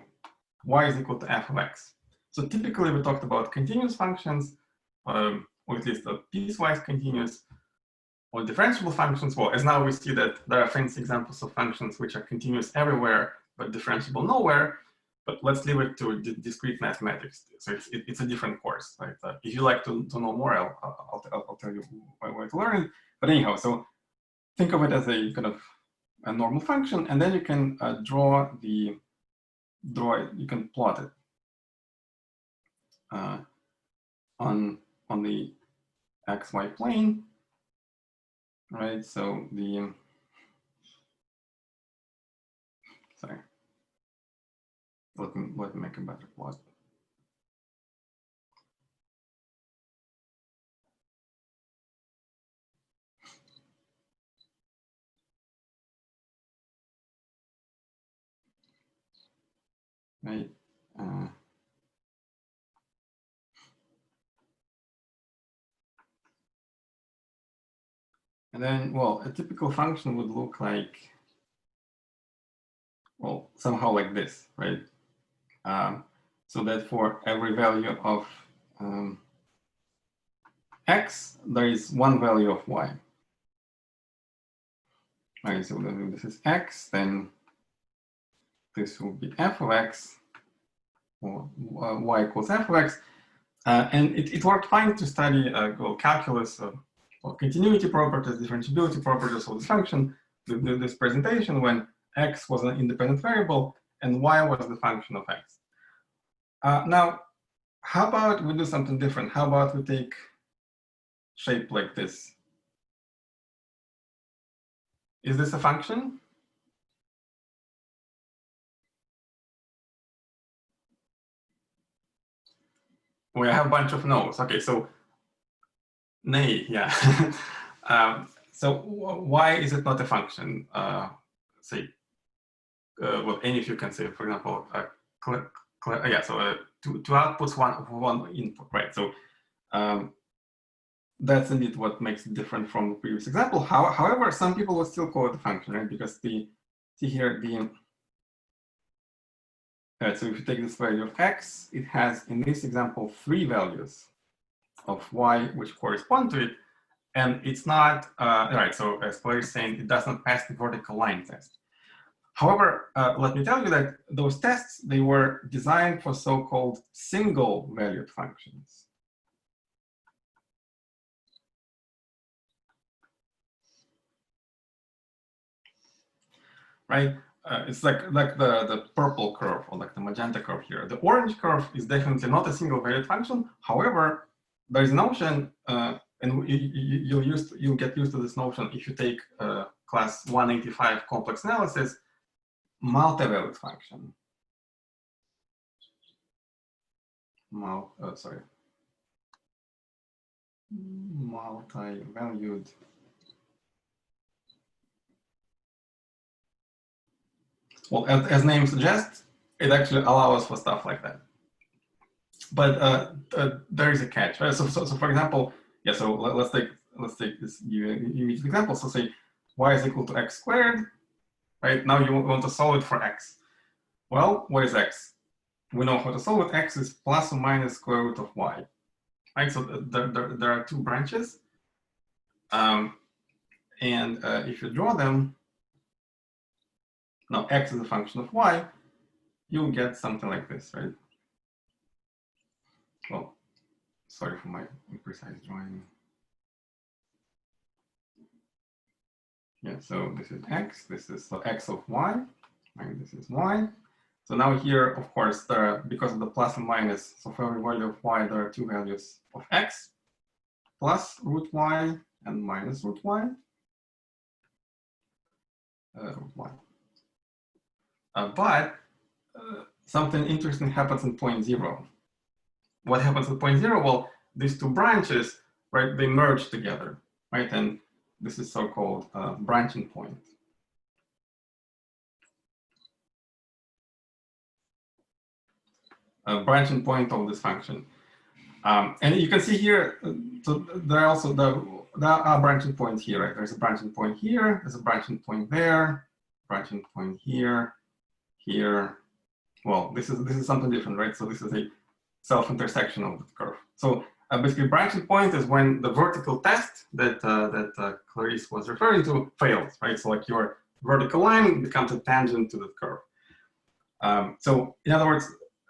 y is equal to f of x. So typically, we talked about continuous functions, or at least the piecewise continuous, or differentiable functions. Well, as now we see that there are fancy examples of functions which are continuous everywhere, but differentiable nowhere. But let's leave it to discrete mathematics. So it's a different course, right? If you like to know more, I'll tell you where to learn it. But anyhow, so think of it as a kind of a normal function, and then you can you can plot it on the xy plane, right? So sorry, let me make a better plot. Right. And then, well, a typical function would look like, well, somehow like this, right? So that for every value of x, there is one value of y. Right, so this is x, then this will be f of x, or y equals f of x. And it worked fine to study calculus or continuity properties, differentiability properties of this function, this presentation, when x was an independent variable and y was the function of x. Now, how about we do something different? How about we take shape like this? Is this a function? We have a bunch of no's. Okay, so nay, yeah. So why is it not a function? Say, well, any of you can say, for example, yeah. So two outputs, one input, right? So that's indeed what makes it different from the previous example. However, some people will still call it a function, right? Because see here so if you take this value of x, it has in this example 3 values of y which correspond to it, and it's not right. So as Claire is saying, it does not pass the vertical line test. However, let me tell you that those tests, they were designed for so-called single-valued functions. Right? It's like the purple curve or like the magenta curve here. The orange curve is definitely not a single-valued function. However, there's a notion, and you'll get used to this notion if you take class 185 complex analysis, multivalued function. Sorry. multi-valued. Well, as name suggests, it actually allows for stuff like that. But there is a catch, right? So for example, yeah. So let's take this immediate example. So say y is equal to x squared, right? Now you want to solve it for x. Well, what is x? We know how to solve it. X is plus or minus square root of y, right? So there are two branches, and if you draw them, now x is a function of y, you'll get something like this, right? Well, sorry for my imprecise drawing. Yeah, so this is x, this is so x of y, and this is y. So now here, of course, there are, because of the plus and minus, so for every value of y, there are two values of x, plus root y and minus root y. But something interesting happens in point 0. What happens at point 0? Well, these two branches, right, they merge together, right? And this is so-called branching point. A branching point of this function. And you can see here, so there are also there are branching points here, right? There's a branching point here, there's a branching point there, branching point here, here. Well, this is something different, right? So this is a self-intersection of the curve. So basically, branching point is when the vertical test that Clarice was referring to fails, right? So like your vertical line becomes a tangent to the curve. So in other words,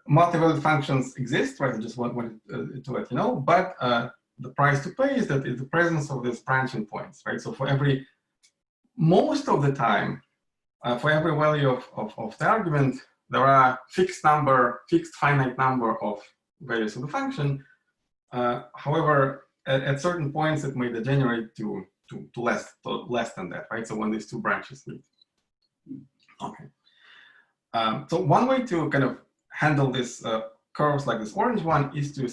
multivariate functions exist, right? I just wanted to let you know, but the price to pay is that it's the presence of these branching points, right? So for most of the time, for every value of the argument, there are fixed finite number of values of the function. However, at certain points, it may degenerate to less than that, right? So when these two branches meet. Okay. So one way to kind of handle these curves like this orange one is to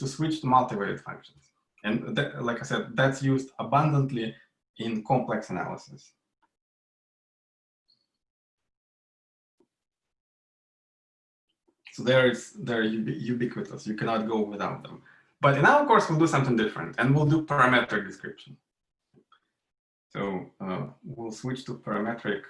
switch to multivariate functions. And that, like I said, that's used abundantly in complex analysis. So they're ubiquitous. You cannot go without them. But in our course, we'll do something different, and we'll do parametric description. So we'll switch to parametric.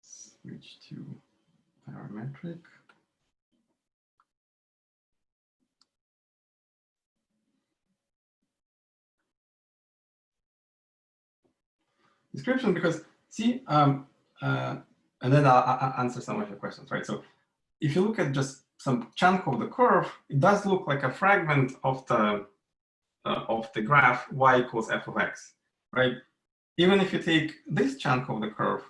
Switch to parametric. Description, because see, and then I'll answer some of your questions, right? So if you look at just some chunk of the curve, it does look like a fragment of the graph y equals f of x, right? Even if you take this chunk of the curve,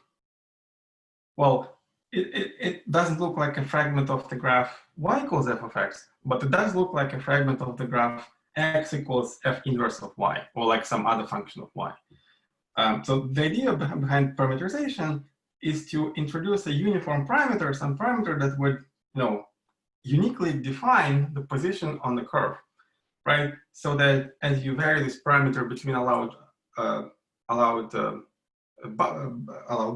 well, it doesn't look like a fragment of the graph y equals f of x, but it does look like a fragment of the graph x equals f inverse of y, or like some other function of y. So the idea behind parameterization is to introduce a uniform parameter, some parameter that would, uniquely define the position on the curve, right? So that as you vary this parameter between allowed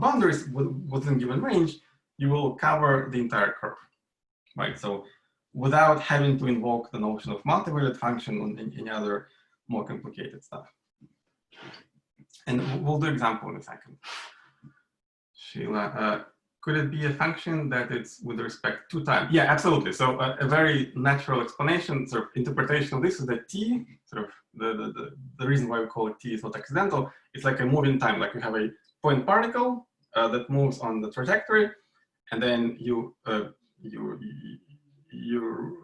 boundaries within given range, you will cover the entire curve, right? So without having to invoke the notion of multivariate function and any other more complicated stuff. And we'll do example in a second. Sheila, could it be a function that it's with respect to time? Yeah, absolutely. So a very natural explanation, sort of interpretation of this is that t, sort of the reason why we call it t is not accidental. It's like a moving time, like you have a point particle that moves on the trajectory, and then you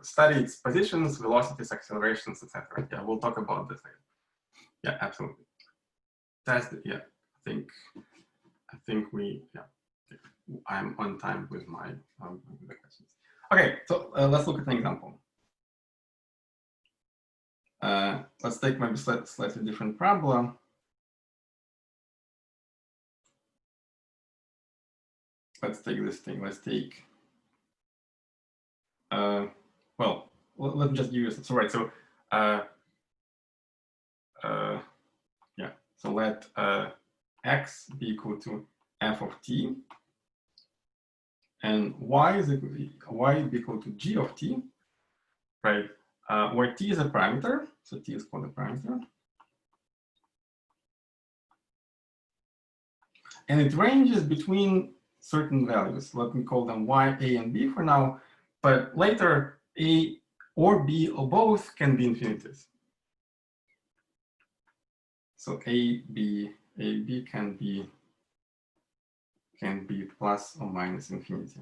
study its positions, velocities, accelerations, etc. Yeah, we'll talk about this later. Yeah, absolutely. That's the, yeah. I think we, yeah, I'm on time with my the questions. Okay, so let's look at an example. Let's take maybe slightly different problem. let's take this thing. Let's take, well, let me just use it. So right, so yeah, so let x be equal to f of t, and y is equal to g of t, right? Where t is a parameter, so t is called a parameter, and it ranges between certain values. Let me call them y, a, and b for now, but later a or b or both can be infinities. So a, b can be plus or minus infinity.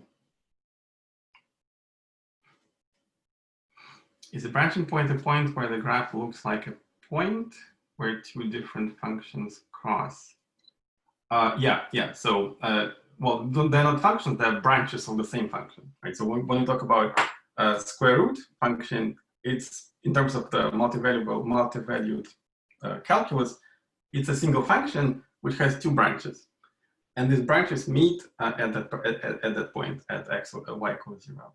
Is a branching point a point where the graph looks like a point where two different functions cross? Yeah. So, well, they're not functions, they're branches of the same function, right? So when you talk about square root function, it's in terms of the multivalued calculus, it's a single function which has two branches. And these branches meet at that point at x or y equals 0.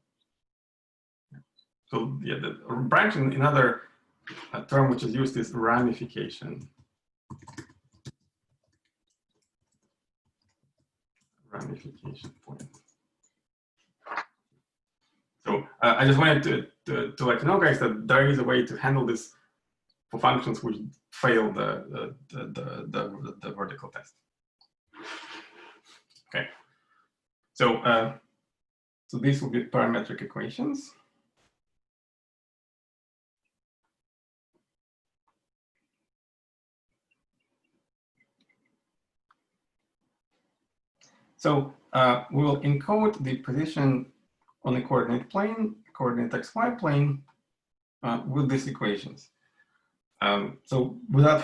So yeah, the branching, another term which is used is ramification. Ramification point. So I just wanted to let you know, guys, that there is a way to handle this for functions which fail the vertical test. Okay. So so these will be parametric equations. So we will encode the position on the coordinate plane, coordinate xy plane, with these equations. So without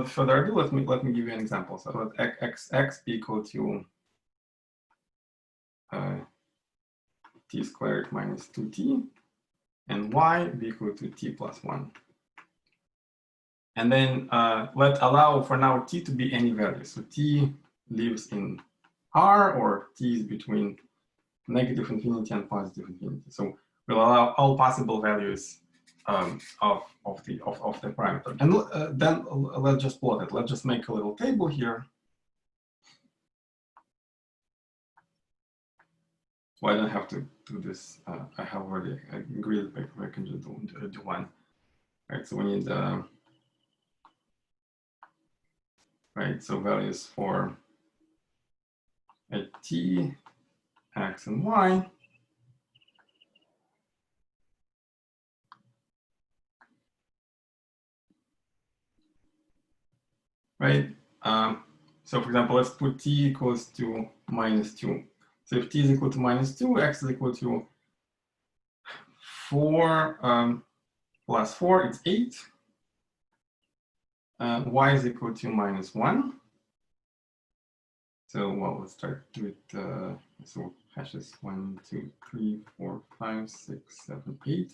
further ado, let me give you an example. So let x be equal to t squared minus 2t, and y be equal to t plus 1. And then let's allow for now t to be any value. So t lives in R, or t is between negative infinity and positive infinity. So we'll allow all possible values of the parameter. And then let's just plot it. Let's just make a little table here. Well, I don't have to do this. I have already agreed that I can just do one. Right. So we need right. So values for t, x, and y. Right. So for example, let's put t equals to minus 2. So if t is equal to minus 2, x is equal to 4 plus 4, it's 8. Y is equal to minus 1. So, well, let's start with, so hashes 1, 2, 3, 4, 5, 6, 7, 8.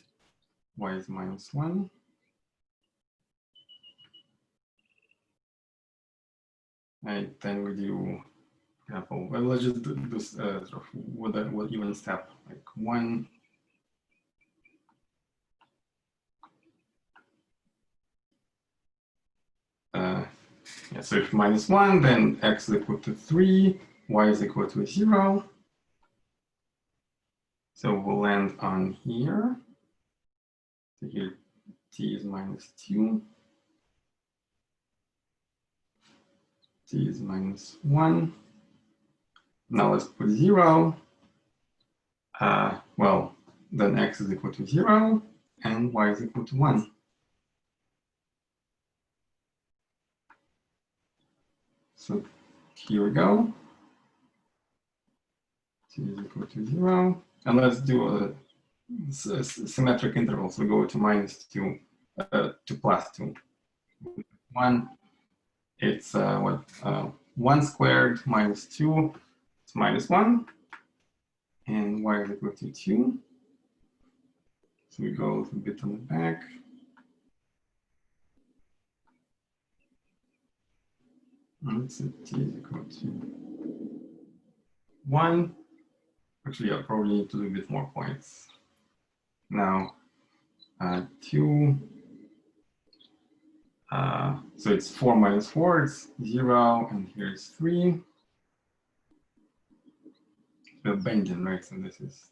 Y is minus 1. Right, then we do, for example, well, let's just do this sort of with even step, like 1. Yeah, so if minus 1, then x is equal to 3, y is equal to 0. So we'll land on here. So here t is minus 2. T is minus 1. Now let's put 0. Well, then x is equal to 0 and y is equal to 1. So here we go. T is equal to 0. And let's do a symmetric intervals. We go to minus 2 to plus 2. 1, it's 1 squared minus 2, it's minus 1. And y is equal to 2. So we go a bit on the back. And so t is equal to 1. Actually, I probably need to do a bit more points. Now, 2. So it's 4 minus 4, it's 0, and here's 3. The bending, right? So this is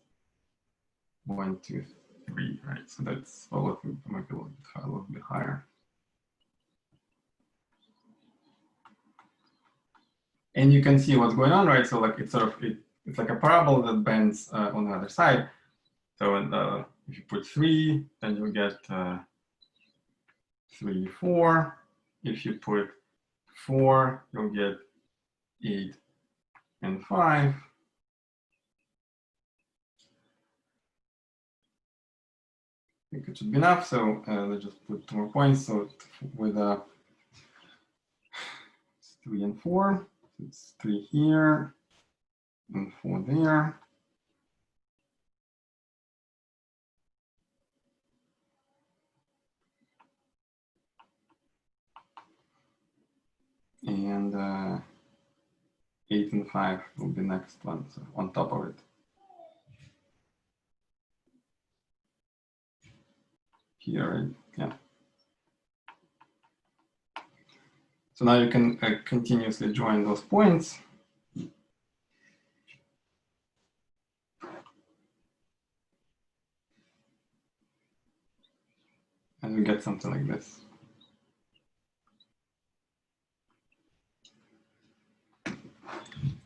1, 2, 3, right? So that's a little bit higher. And you can see what's going on, right? So like it's sort of it's like a parabola that bends on the other side. So if you put 3, then you get 3, 4. If you put 4, you'll get 8 and 5. I think it should be enough. So let's just put 2 more points. So with 3 and 4, it's 3 here and 4 there. And 8 and 5 will be next one, so on top of it. Here, right? Yeah. So now you can continuously join those points. And we get something like this.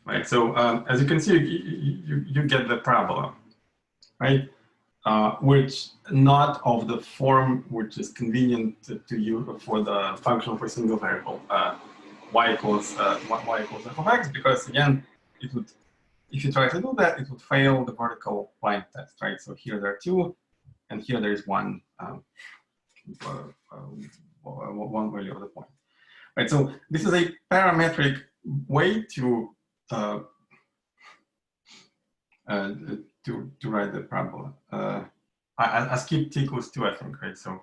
Right, so as you can see, you get the parabola, right? Which not of the form which is convenient to you for the function for single variable y equals f of x, because again, it would, if you try to do that, it would fail the vertical line test, right? So here there are 2, and here there is one value of the point, right? So this is a parametric way to write the parabola. I skipped t equals 2, I think, right? So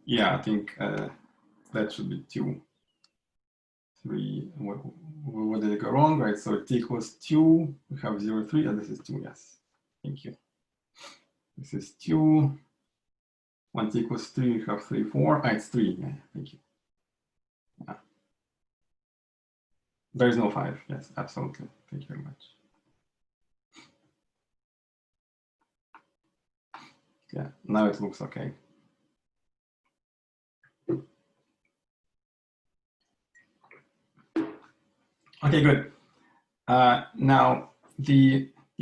yeah, I think that should be 2. 3. What did it go wrong, right? So t equals 2, we have 0, 3, and this is 2, yes. Thank you. This is 2. 1 t equals 3, we have 3, 4. It's 3, yeah, thank you. Yeah. There is no 5, yes, absolutely. Thank you very much. Yeah, now it looks okay. Okay, good. Now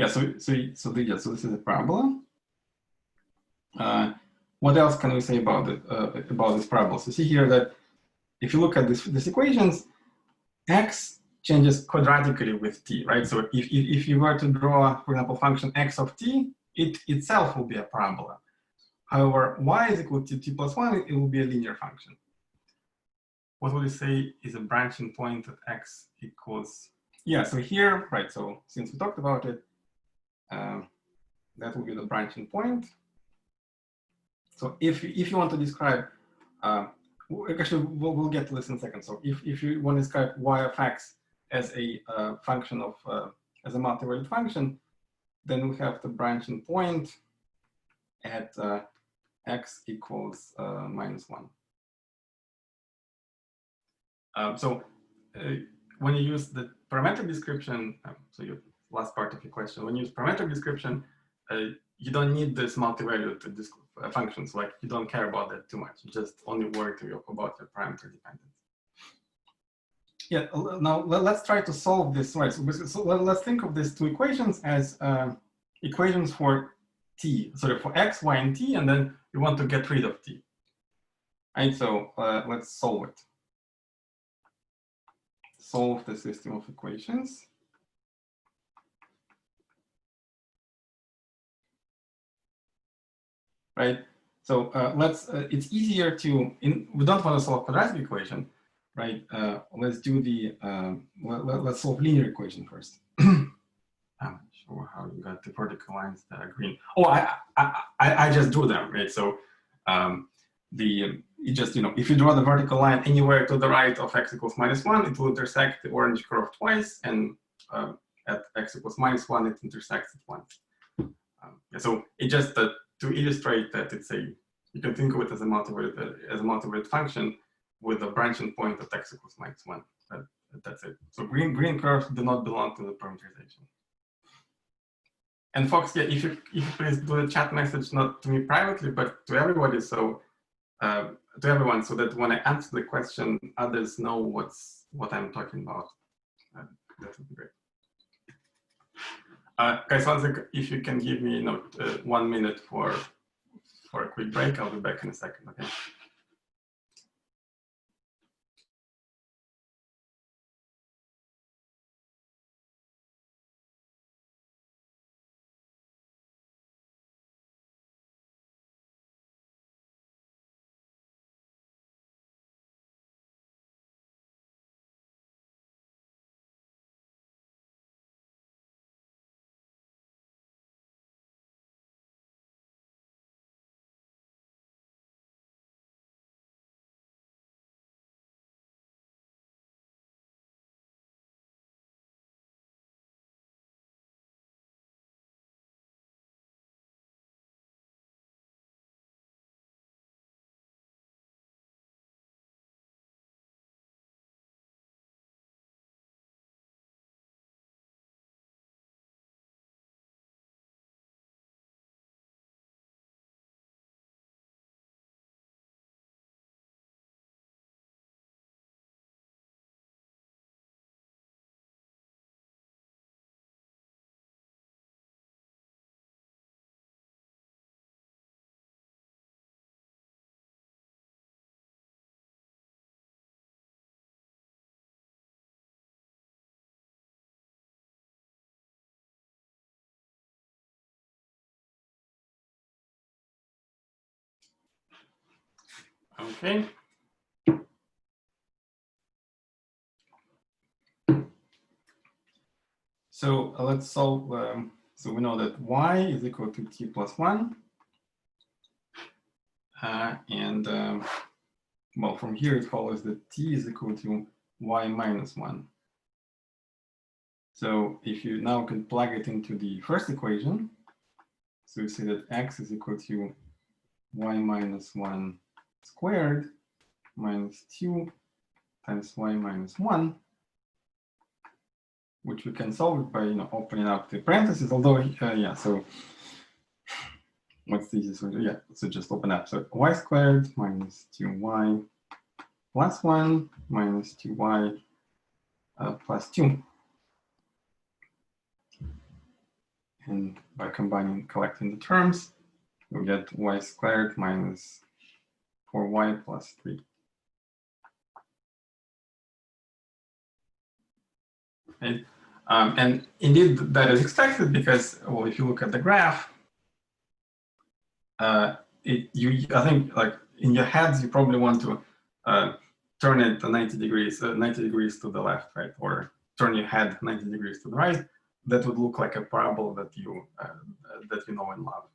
so this is a parabola. What else can we say about it about this parabola? So see here that if you look at these equations, x changes quadratically with t, right? So if you were to draw, for example, function x of t, it itself will be a parabola. However, y is equal to t plus 1, it will be a linear function. What would you say is a branching point at x equals? Yeah, so here, right, so since we talked about it, that will be the branching point. So if you want to describe, actually, we'll get to this in a second. So if you want to describe y of x as a function of, as a multivariate function, then we have the branching point at x equals minus 1. So when you use the parametric description, so your last part of your question, when you use parametric description, you don't need this multivariate functions, like you don't care about that too much. You just only worry about your parameter dependence. Yeah, now let's try to solve this, right? So let's think of these two equations as equations for t, sorry, for x, y, and t, and then we want to get rid of t. Right, so let's solve it. Solve the system of equations. Right, so it's easier to, we don't want to solve quadratic equation, right? Let's do the, let's solve linear equation first. I'm not sure how you got the vertical lines that are green. Oh, I just drew them, right? So you just, if you draw the vertical line anywhere to the right of x equals -1, it will intersect the orange curve twice, and at x equals -1, it intersects it once. So it just to illustrate that you can think of it as a multivariate function with a branching point at x equals -1. That's it. So green curves do not belong to the parameterization. And folks, yeah, if you please do the chat message, not to me privately, but to everybody, so to everyone, so that when I answer the question, others know what I'm talking about. That would be great. Guys, if you can give me 1 minute for a quick break, I'll be back in a second. Okay. Okay. So let's solve. So we know that y is equal to t plus 1. Well, from here it follows that t is equal to y minus 1. So if you now can plug it into the first equation, so you see that x is equal to y minus 1 squared minus 2 times y minus 1, which we can solve by opening up the parentheses, although yeah, so what's the easiest way to do? Yeah, so just open up. So y squared minus 2y plus 1 minus 2y plus 2. And by collecting the terms, we get y squared minus 4y plus 3. Right? And indeed, that is expected because, well, if you look at the graph, I think, like in your heads, you probably want to turn it 90 degrees to the left, right? Or turn your head 90 degrees to the right. That would look like a parabola that you know and love.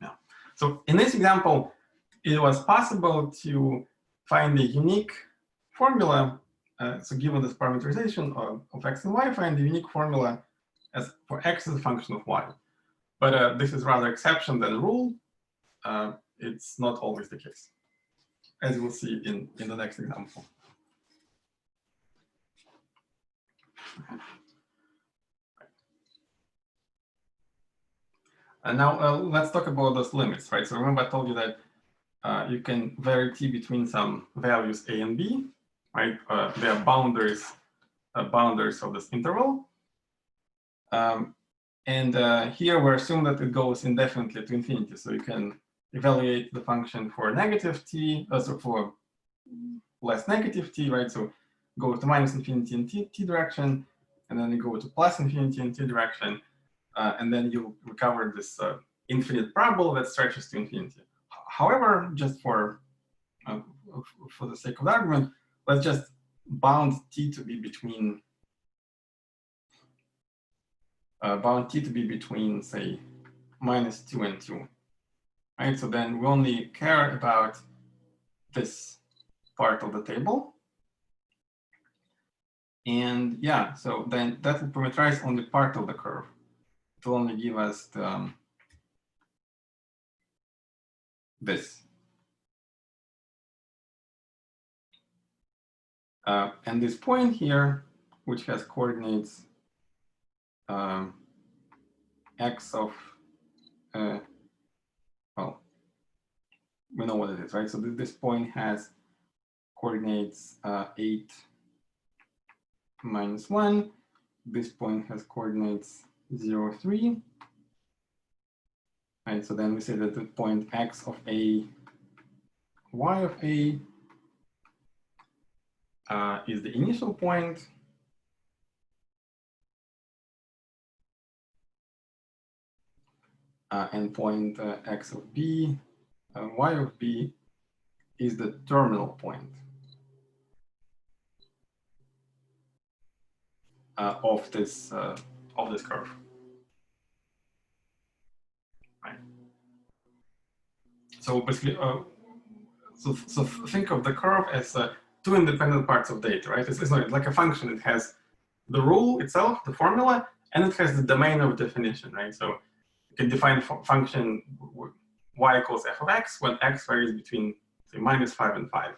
Yeah. So in this example, it was possible to find a unique formula. So given this parameterization of x and y, find the unique formula for x as a function of y. But this is rather exception than rule. It's not always the case, as we'll see in the next example. And now let's talk about those limits, right? So remember I told you that you can vary t between some values a and b, right? They are boundaries of this interval. And here we assume that it goes indefinitely to infinity. So you can evaluate the function for negative t, so for less negative t, right? So go to minus infinity in t direction, and then you go to plus infinity in t direction, and then you recover this infinite parabola that stretches to infinity. However, just for the sake of the argument, let's just bound t to be between say, -2 and 2, right? So then we only care about this part of the table. And yeah, so then that will parameterize only part of the curve. It will only give us the, this. And this point here, which has coordinates x of, well, we know what it is, right? So this point has coordinates 8 minus 1. This point has coordinates 0, 3. Right, so then we say that the point x of a, y of a is the initial point. And point x of b, y of b is the terminal point of this curve. Right. So basically, so think of the curve as two independent parts of data, right? It's not like a function. It has the rule itself, the formula, and it has the domain of definition, right? So you can define function y equals f of x when x varies between, say, -5 and 5.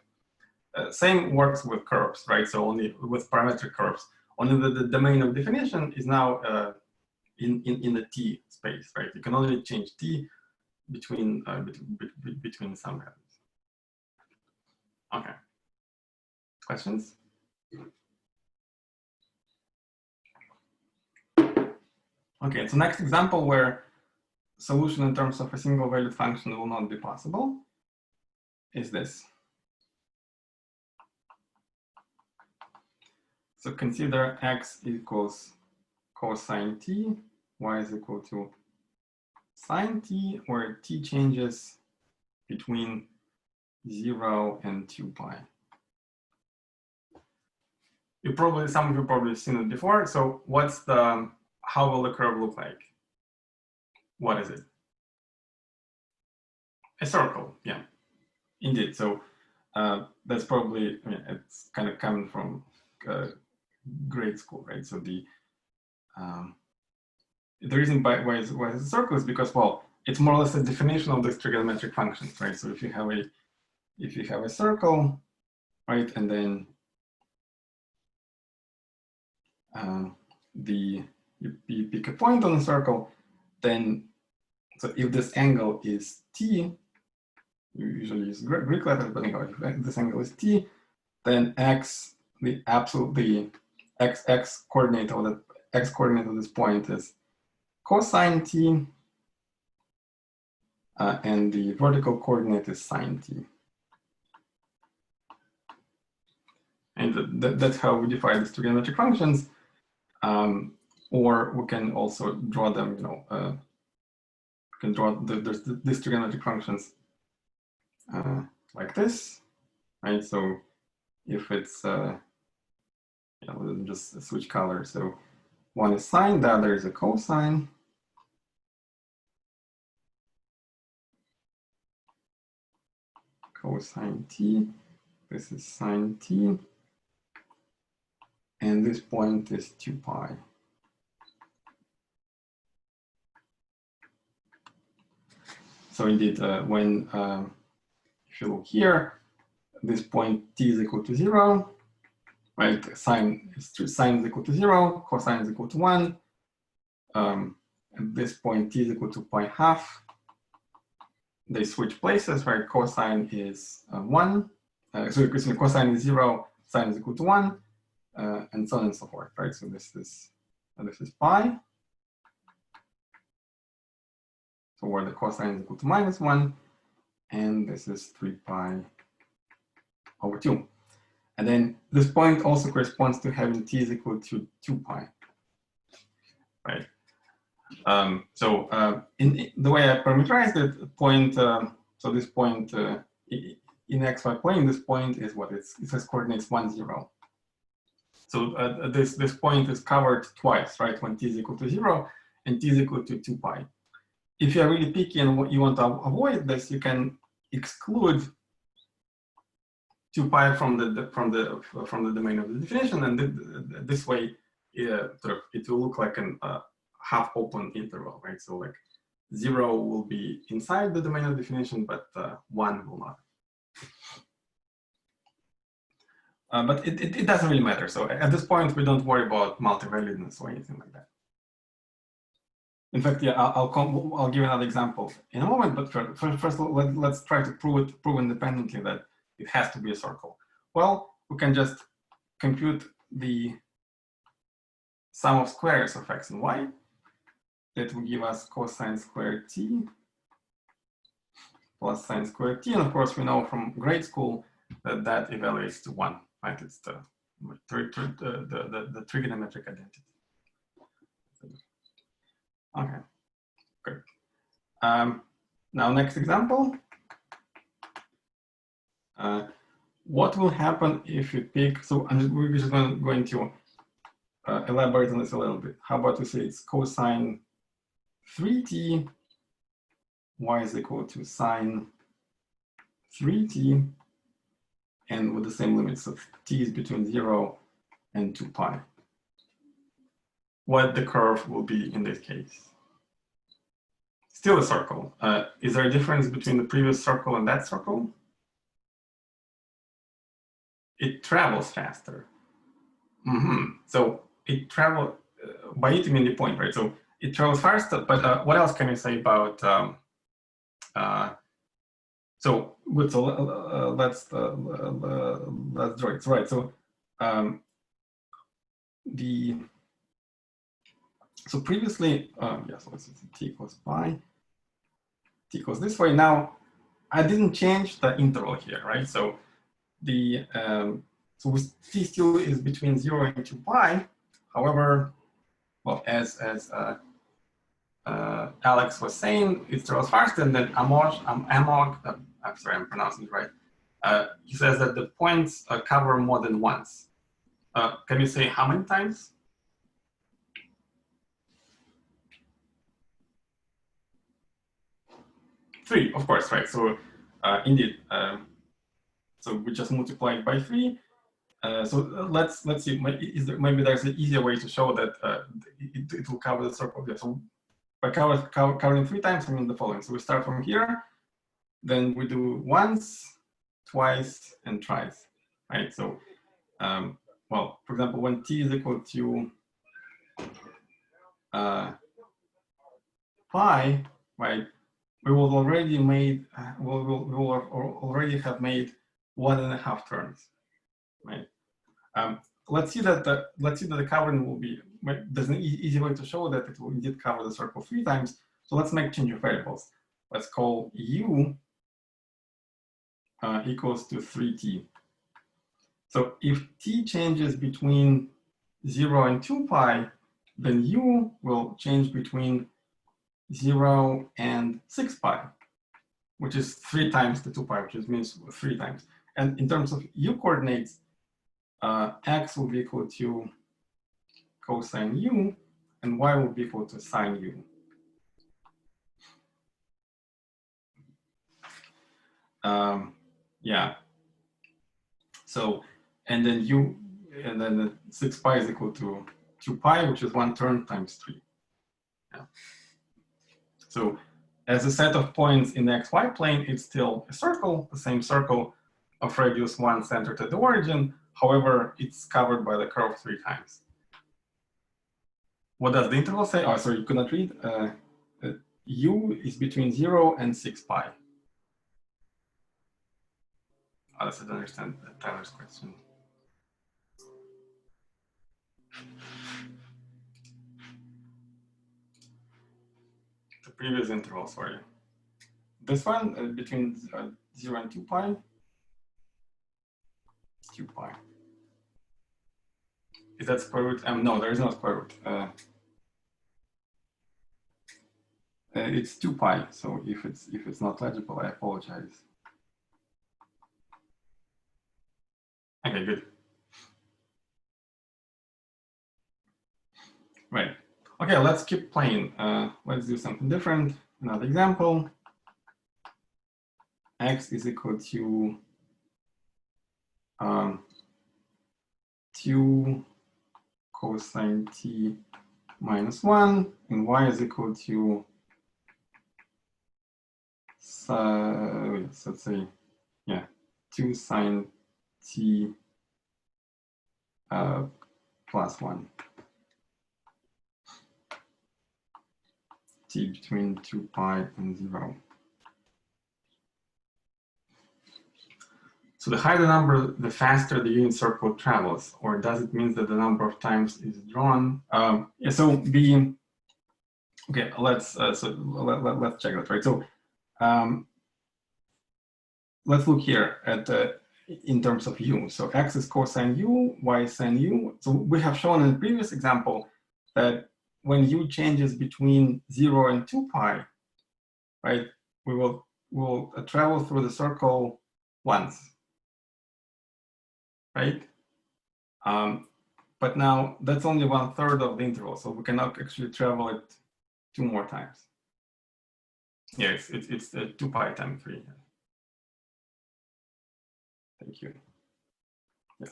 Same works with curves, right? So only with parametric curves. Only the domain of definition is now in the t space, right? You can only change t between some values. Okay. Questions? Okay, so next example where solution in terms of a single valued function will not be possible is this. So consider x equals cosine t, y is equal to sine t, where t changes between 0 and 2 pi. Some of you probably seen it before. So what's the, how will the curve look like? What is it? A circle, yeah, indeed. So that's probably, I mean, it's kind of coming from grade school, right? So the reason why it's a circle is because, well, it's more or less a definition of these trigonometric functions, right? So if you have a circle, right, and then you pick a point on the circle, then so if this angle is t, you usually use Greek letters, but anyway, if this angle is t, then x, the x coordinate of this point is cosine t, and the vertical coordinate is sine t. And that's how we define these trigonometric functions. Or we can also draw them, you know, we can draw these trigonometric functions like this, right? So if it's, yeah, we'll just switch color. So one is sine, the other is a cosine. Cosine t, this is sine t, and this point is 2 pi. So indeed, when if you look here, this point t is equal to 0, right? Sine is equal to 0, cosine is equal to 1. At this point, t is equal to pi half. They switch places, right? Cosine is 1. So cosine is 0, sine is equal to 1, and so on and so forth, right? So this is pi. So where the cosine is equal to -1, and this is 3 pi over 2. And then this point also corresponds to having t is equal to 2 pi, right? So in the way I parameterized it, point, so this point in xy plane, this point is what it says coordinates 1, 0. So this point is covered twice, right? When t is equal to 0 and t is equal to 2 pi. If you are really picky and you want to avoid this, you can exclude 2 pi from the domain of the definition, and this way it will look like an half open interval, right? So like 0 will be inside the domain of definition, but 1 will not. But it doesn't really matter. So at this point, we don't worry about multivariateness or anything like that. In fact, yeah, I'll give another example in a moment. But first, let's try to prove independently that it has to be a circle. Well, we can just compute the sum of squares of x and y. That will give us cosine squared t plus sine squared t. And of course, we know from grade school that that evaluates to 1. Right? It's the trigonometric identity. Okay, good. Now, next example. What will happen if you pick? So we're just going to elaborate on this a little bit. How about we say it's cosine 3t, y is equal to sine 3t, and with the same limits of t is between 0 and 2 pi. What the curve will be in this case? Still a circle. Is there a difference between the previous circle and that circle? It travels faster. So it travels, by it you mean the point, right? So it travels faster, but what else can you say about, so good, so let's draw it, right? So so previously, so let's see, t equals pi, t equals this way. Now, I didn't change the interval here, right? So the so t still is between 0 and 2 pi. However, well, as Alex was saying, it travels faster, and then I'm sorry, I'm pronouncing it right. He says that the points cover more than once. Can you say how many times? 3, of course, right? So indeed, so we just multiply it by 3. So let's see. Maybe there's an easier way to show that it will cover the circle. Yeah, so by covering 3 times, I mean the following. So we start from here, then we do once, twice, and thrice, right? So, well, for example, when t is equal to pi, right? We will already already have made 1.5 turns, right? Let's see that the covering will be. There's an easy way to show that it will indeed cover the circle 3 times. So let's make change of variables. Let's call u equals to 3t. So if t changes between 0 and 2 pi, then u will change between 0 and 6 pi, which is 3 times the 2 pi, which means 3 times. And in terms of u coordinates, x will be equal to cosine u, and y will be equal to sine u. Yeah. So, and then the 6 pi is equal to 2 pi, which is 1 turn times 3. Yeah. So, as a set of points in the xy plane, it's still a circle, the same circle of radius 1 centered at the origin. However, it's covered by the curve 3 times. What does the interval say? Oh, sorry, you could not read. U is between 0 and 6 pi. I don't understand Tyler's question. The previous interval, sorry. This one between 0 and 2 pi. 2 pi. Is that square root? No, there is no square root. It's 2 pi. So if it's not legible, I apologize. Okay, good. Right. Okay, let's keep playing. Let's do something different. Another example. X is equal to 2 cosine t minus 1, and y is equal to, let's say, yeah, 2 sine t plus 1. T between 2 pi and 0. So the higher the number, the faster the unit circle travels, or does it mean that the number of times is drawn? Yeah, so the, okay, let's let's check that, right? So let's look here at the, in terms of u. So x is cosine u, y is sine u. So we have shown in the previous example that when u changes between 0 and 2 pi, right, we'll travel through the circle once, right? But now that's only 1/3 of the interval, so we cannot actually travel it 2 more times. Yeah, it's 2 pi times 3. Thank you.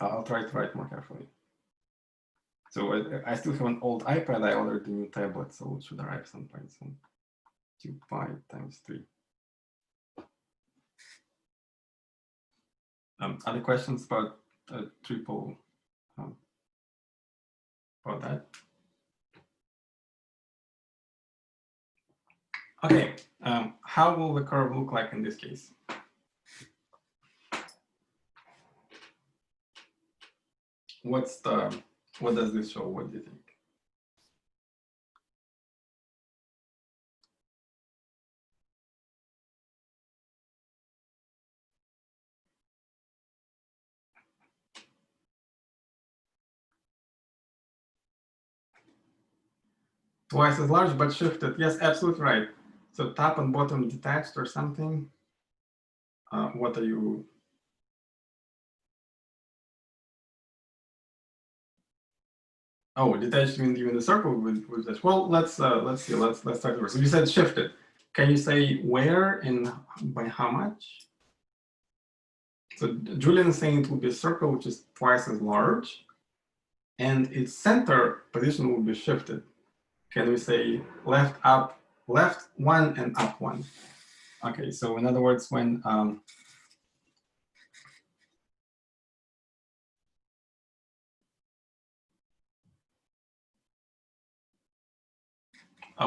I'll try to write more carefully. So I still have an old iPad. I ordered a new tablet, so it should arrive sometime soon. 2 pi times 3. Other questions about triple? About that? Okay. How will the curve look like in this case? What does this show? What do you think? Twice as large, but shifted. Yes, absolutely right. So top and bottom detached or something. What are you? Oh, detached means even the circle with this. Well, let's see. Let's start over. So you said shifted. Can you say where and by how much? So Julian is saying it will be a circle which is twice as large, and its center position will be shifted. Can we say left up, left 1 and up 1? Okay, so in other words, when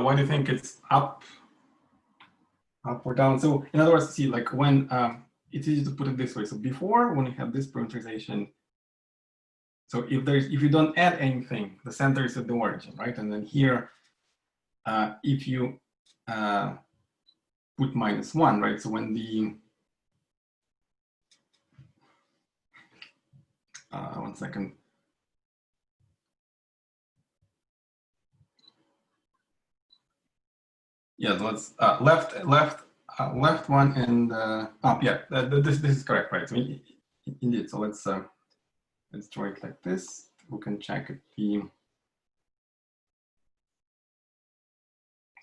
why do you think it's up or down? So in other words, see, like when it's easy to put it this way. So before, when you have this parameterization, so if you don't add anything, the center is at the origin, right? And then here, if you put -1, right? So when the 1 second. Yeah, let's left 1 and up. Yeah, this is correct, right? So indeed. So let's draw it like this. We can check it.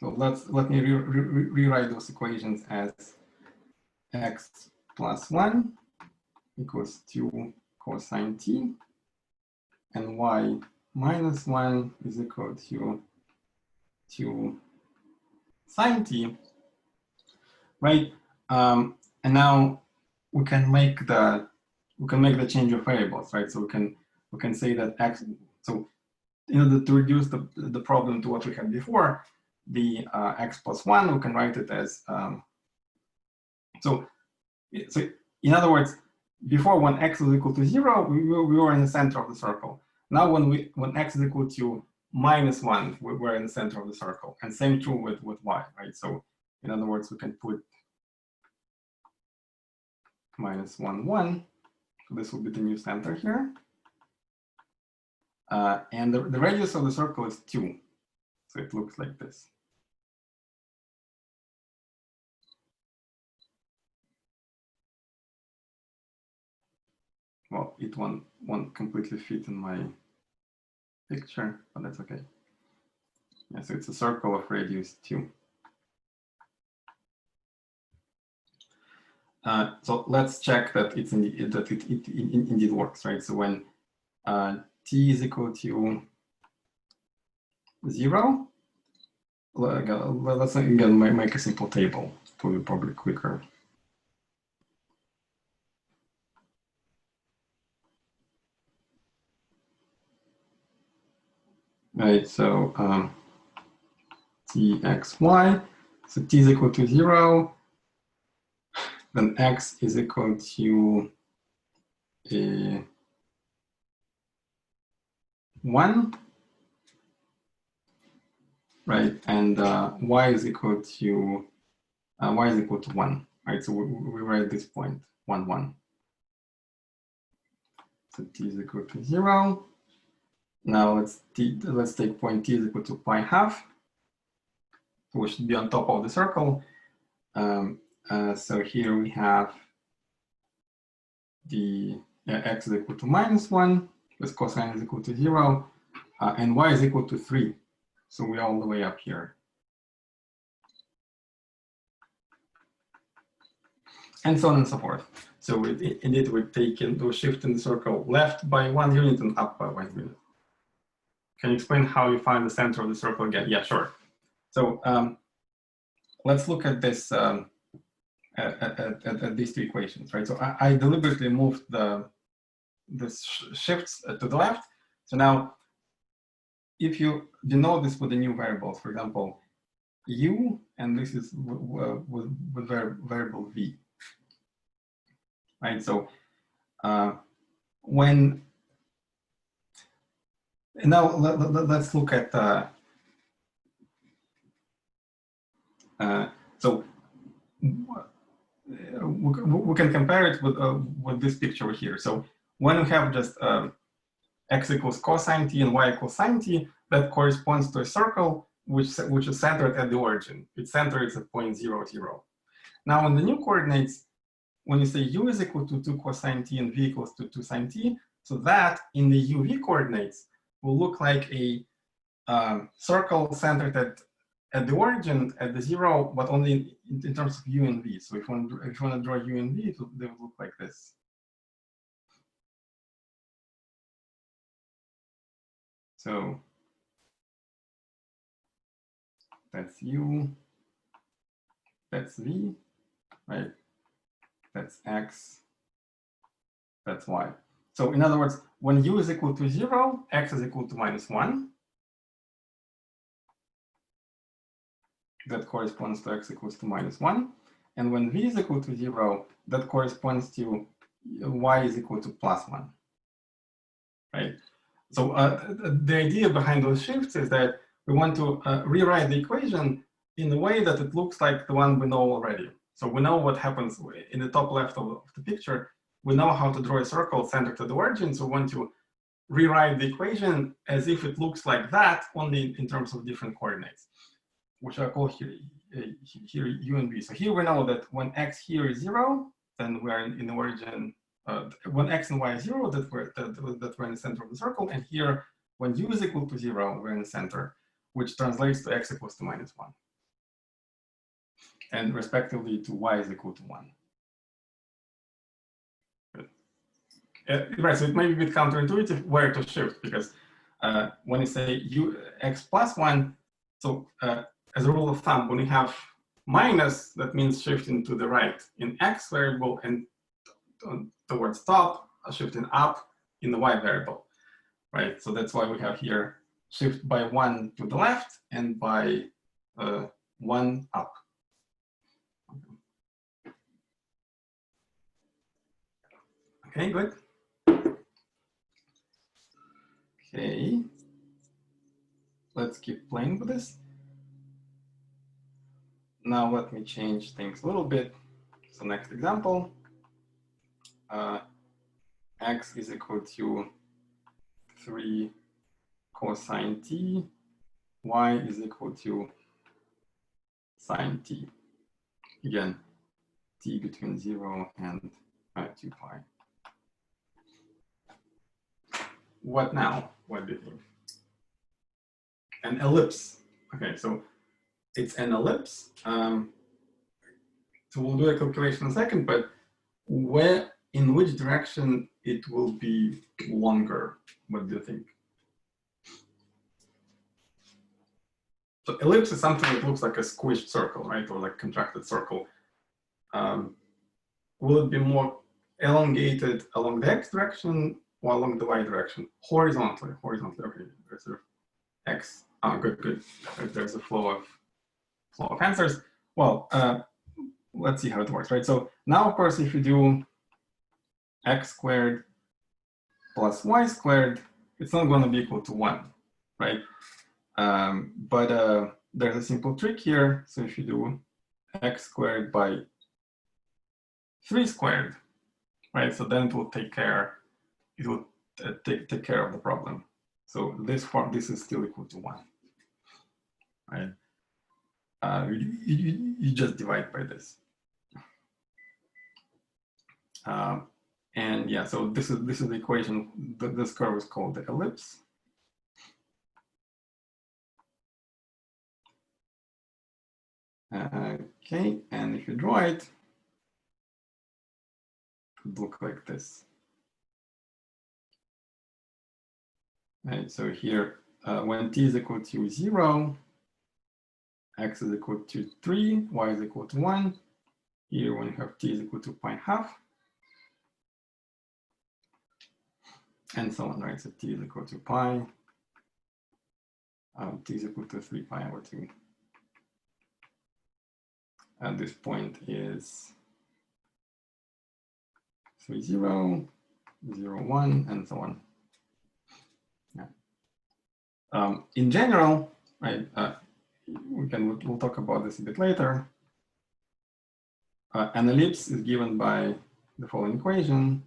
So let me rewrite those equations as x plus 1 equals 2 cosine t, and y minus 1 is equal to 2 sine t, right? And now we can make the change of variables, right? So we can say that x. So in order to reduce the problem to what we had before, the x plus 1, we can write it as so in other words, before when x is equal to 0, we were in the center of the circle. Now when x is equal to -1, we're in the center of the circle, and same true with y, right? So in other words, we can put -1, 1. So this will be the new center here. And the radius of the circle is 2. So it looks like this. Well, it won't completely fit in my picture, but that's okay. Yeah, so it's a circle of radius 2. So let's check that it indeed works, right? So when t is equal to 0, let's again make a simple table to be probably quicker. Right, so t, x, y. So t is equal to 0, then x is equal to 1, right? And y is equal to 1, right? So we write this point 1, 1. So t is equal to 0. Now let's take point t is equal to pi half, which should be on top of the circle. So here we have the x is equal to -1, with cosine is equal to 0, and y is equal to 3. So we're all the way up here. And so on and so forth. So indeed, we're taking the shift in the circle left by 1 unit and up by 1 unit. Can you explain how you find the center of the circle again? Yeah, sure. So let's look at this at these two equations, right? So I deliberately moved the shifts to the left. So now, if you denote this with the new variables, for example, u, and this is with variable v, right? So when now let's look at so we can compare it with this picture here. So when we have just x equals cosine t and y equals sine t, that corresponds to a circle which is centered at the origin. Its center is at point 0, 0. Now in the new coordinates, when you say u is equal to 2 cosine t and v equals to 2 sine t, so that in the uv coordinates will look like a circle centered at the origin at the 0, but only in terms of u and v. So if you want to draw u and v, they would look like this. So that's u, that's v, right? That's x, that's y. So in other words, when u is equal to 0, x is equal to -1. That corresponds to x equals to -1. And when v is equal to 0, that corresponds to y is equal to +1, right? So the idea behind those shifts is that we want to rewrite the equation in a way that it looks like the one we know already. So we know what happens in the top left of the picture. We know how to draw a circle centered at the origin. So we want to rewrite the equation as if it looks like that, only in terms of different coordinates, which I call here u and v. So here we know that when x here is 0, then we're in the origin. When x and y is 0, that we're in the center of the circle. And here, when u is equal to 0, we're in the center, which translates to x equals to -1. And respectively to y is equal to 1. Right, so it may be a bit counterintuitive where to shift, because when you say x plus 1, so as a rule of thumb, when you have minus, that means shifting to the right in x variable, and towards top, shifting up in the y variable, right? So that's why we have here shift by 1 to the left and by 1 up. Okay, good. Okay, let's keep playing with this. Now let me change things a little bit. So next example, x is equal to 3 cosine t, y is equal to sine t. Again, t between 0 and 2 pi. What now? What do you think? An ellipse. Okay, so it's an ellipse. So we'll do a calculation in a second, but in which direction it will be longer? What do you think? So ellipse is something that looks like a squished circle, right? Or like contracted circle. Will it be more elongated along the x direction or along the y direction? Horizontally, okay, there's a x. Oh, good. There's a flow of answers. Well, let's see how it works, right? So now, of course, if you do x squared plus y squared, it's not going to be equal to 1, right? But there's a simple trick here. So if you do x squared by 3 squared, right? So then it will take care of the problem. So this is still equal to 1, right? You just divide by this. And yeah, so this is the equation. This curve is called the ellipse. Okay, and if you draw it, it would look like this. Right, so here, when t is equal to 0, x is equal to 3, y is equal to 1. Here, when you have t is equal to pi ½ and so on, right? So t is equal to pi, t is equal to 3 pi over 2. And this point is 3, 0, 0, 1, and so on. Yeah. In general, right? We'll talk about this a bit later. An ellipse is given by the following equation.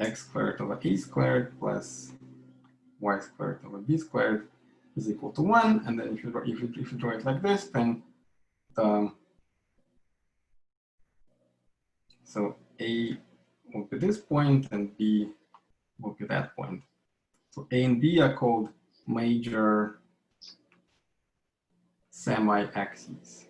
X squared over a squared plus y squared over b squared is equal to 1. And then if you draw it like this, then so a will be this point and b will be that point. So a and b are called major semi-axes.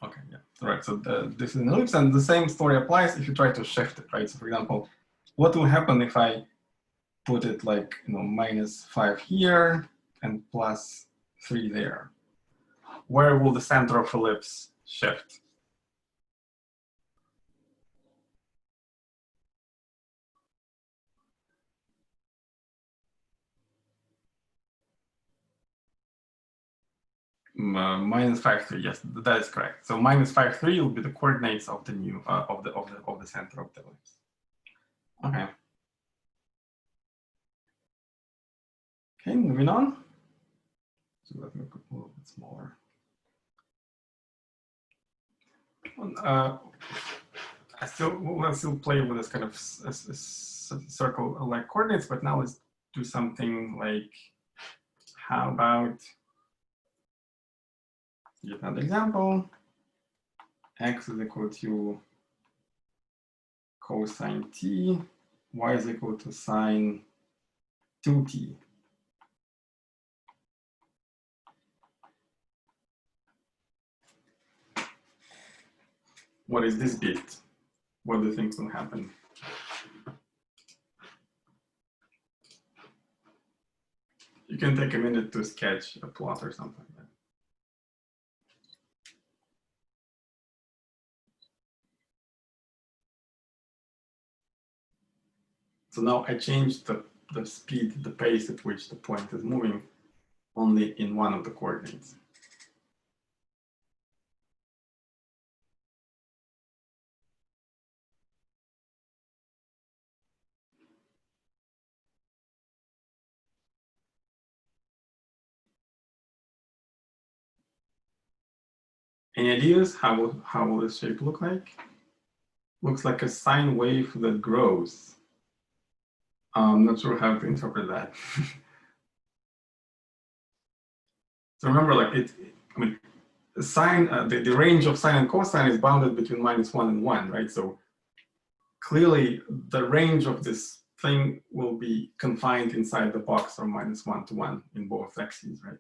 Okay, yeah, all right. So this is an ellipse, and the same story applies if you try to shift it, right? So for example, what will happen if I put it like, -5 here and +3 there? Where will the center of ellipse shift? -5, 3. Yes, that is correct. So -5, 3 will be the coordinates of the new of the center of the ellipse. Okay. Okay, moving on. So let me put a little bit smaller. We'll still play with this kind of circle-like coordinates, but now let's do something like, how about, get another example. X is equal to cosine t, y is equal to sine 2t. What is this bit? What do you think will happen? You can take a minute to sketch a plot or something like that. So now I changed the speed, the pace at which the point is moving only in one of the coordinates. Any ideas how will this shape look like? Looks like a sine wave that grows. I'm not sure how to interpret that. So remember, like sine, the range of sine and cosine is bounded between -1 and 1, right? So clearly the range of this thing will be confined inside the box from -1 to 1 in both axes, right?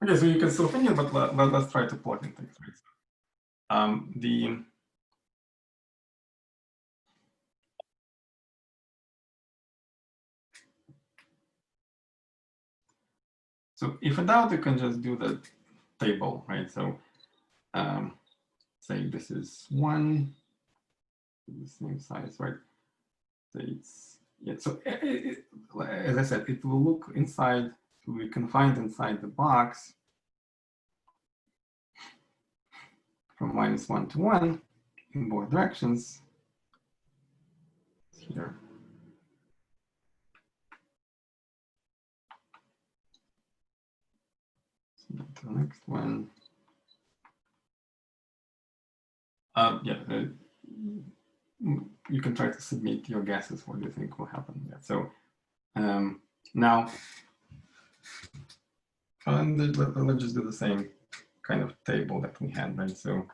Okay, so you can still think it, but let's try to plug in things, right? So if in doubt, you can just do the table, right? So say this is 1, the same size, right? So it's, yeah, so as I said, it will look inside, it will be confined inside the box from -1 to 1 in both directions. Here. So the next one. You can try to submit your guesses what you think will happen. Yeah. So now, and let's just do the same kind of table that we had, right? So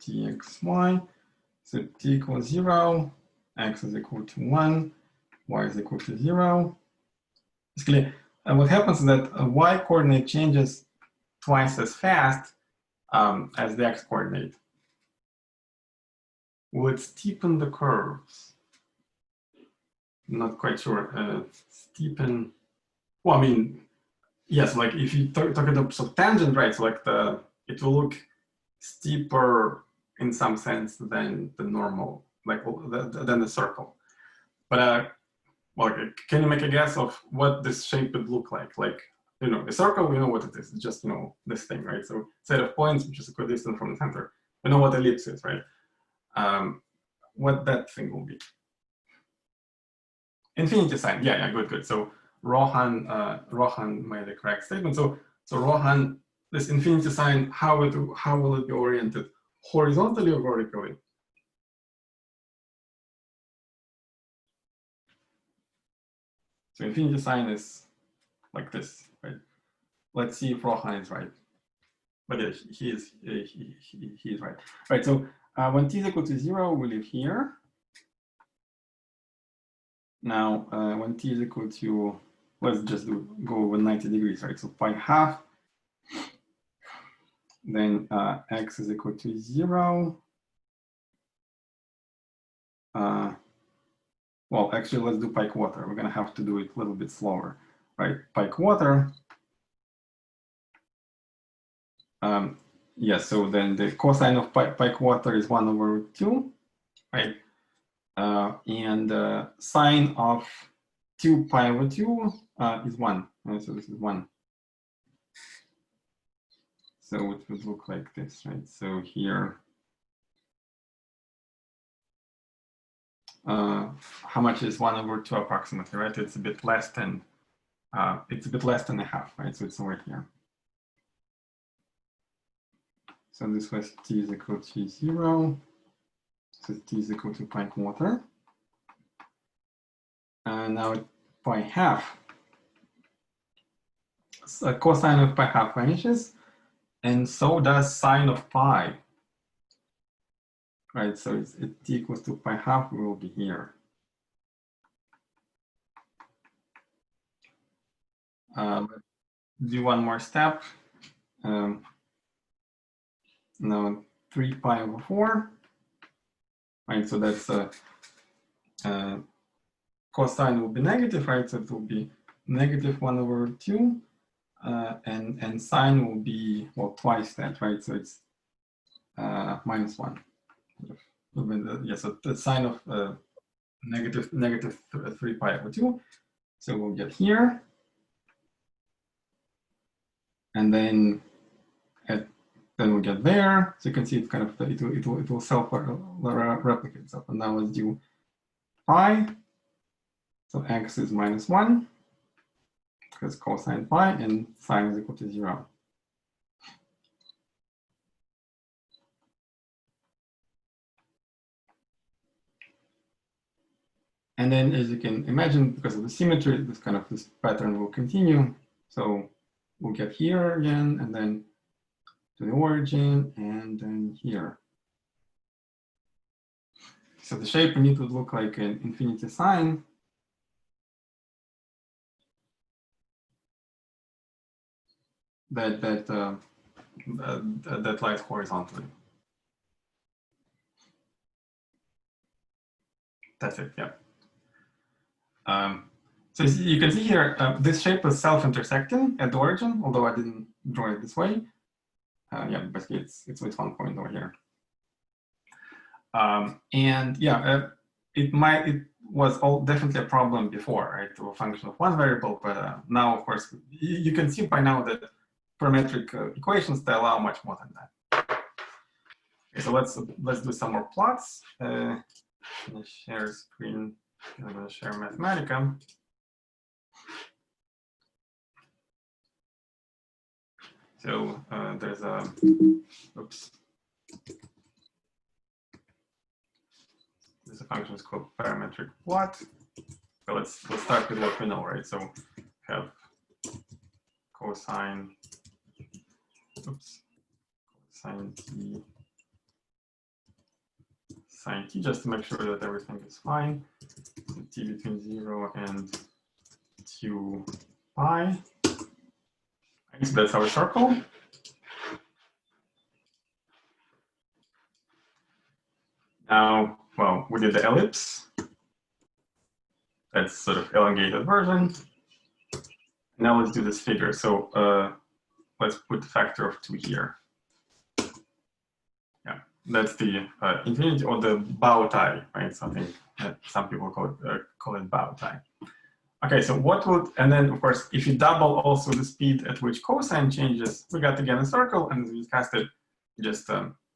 txy, so t equals 0, x is equal to 1, y is equal to 0. Basically, what happens is that y coordinate changes twice as fast as the x coordinate. Will it steepen the curves? Not quite sure. Steepen. Well, I mean, yes, like if you talk about subtangent, right? So like it will look steeper in some sense than the normal, like than the circle. But well, can you make a guess of what this shape would look like? Like, you know, a circle, we know what it is. It's just, you know, this thing, right? So set of points, which is equidistant from the center. We know what ellipse is, right? What that thing will be. Infinity sign. Yeah, good. So Rohan made the correct statement. So Rohan, this infinity sign, how will it be oriented? Horizontally or vertically? So infinity sign is like this, right? Let's see if Rohan is right. But yeah, he is right. Right. So when t is equal to 0, we live here. Now when t is equal to, let's just go over 90 degrees, right? So pi half. Then x is equal to 0. Well, actually, let's do pi quarter. We're going to have to do it a little bit slower, right? Pi quarter. Yes, so then the cosine of pi quarter is 1 over 2, right? And sine of 2 pi over 2 is 1, right? So this is 1. So it would look like this, right? So here, how much is 1 over 2 approximately, right? It's a bit less than a half, right? So it's over here. So this was t is equal to 0. So t is equal to pi quarter. And now pi half. So cosine of pi half vanishes, and so does sine of pi. Right, so it t equals to pi half will be here. Do one more step. Now 3 pi over 4. Right, so that's cosine will be negative, right? So it will be negative 1 over 2, and sine will be, well, twice that, right? So it's minus 1. Yeah, so the sine of negative 3 pi over 2. So we'll get here. And then then we'll get there. So you can see it's kind of, it will self-replicate itself. And now let's do pi. So x is minus 1, because cosine pi, and sine is equal to 0. And then, as you can imagine, because of the symmetry, this pattern will continue. So we'll get here again, and then to the origin, and then here. So the shape we need would look like an infinity sign. That lies horizontally. That's it. Yeah. So you can see here, this shape is self-intersecting at the origin, although I didn't draw it this way. Yeah, basically it's with one point over here. And yeah, it was definitely a problem before, right? To a function of one variable, but now, of course, you can see by now that parametric equations, they allow much more than that. Okay, so let's do some more plots. I'm gonna share screen. I'm gonna share Mathematica. So there's a, oops. There's a function is called parametric plot. So let's start with what we know, right? So have cosine, oops, cosine t, sine t, just to make sure that everything is fine. So t between 0 and 2 pi. So that's our circle. Now, well, we did the ellipse. That's sort of elongated version. Now let's do this figure. So let's put the factor of 2 here. Yeah, that's the infinity or the bow tie, right? Something that some people call it bow tie. Okay, so what would, and then of course, if you double also the speed at which cosine changes, we got again a circle, and we discussed it, just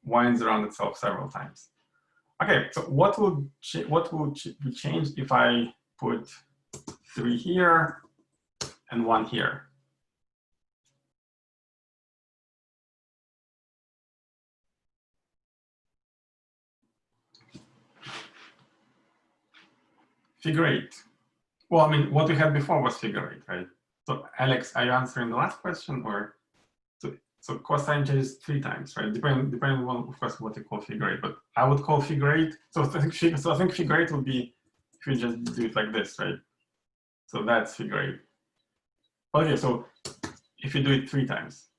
winds around itself several times. Okay, so what would be changed if I put 3 here and 1 here? Figure 8. Well, I mean, what we had before was figure 8, right? So Alex, are you answering the last question, or so cosine changes 3 times, right? Depending on, of course, what you call figure 8, but I would call figure 8. So I think figure 8 would be if you just do it like this, right? So that's figure 8. Okay, so if you do it 3 times.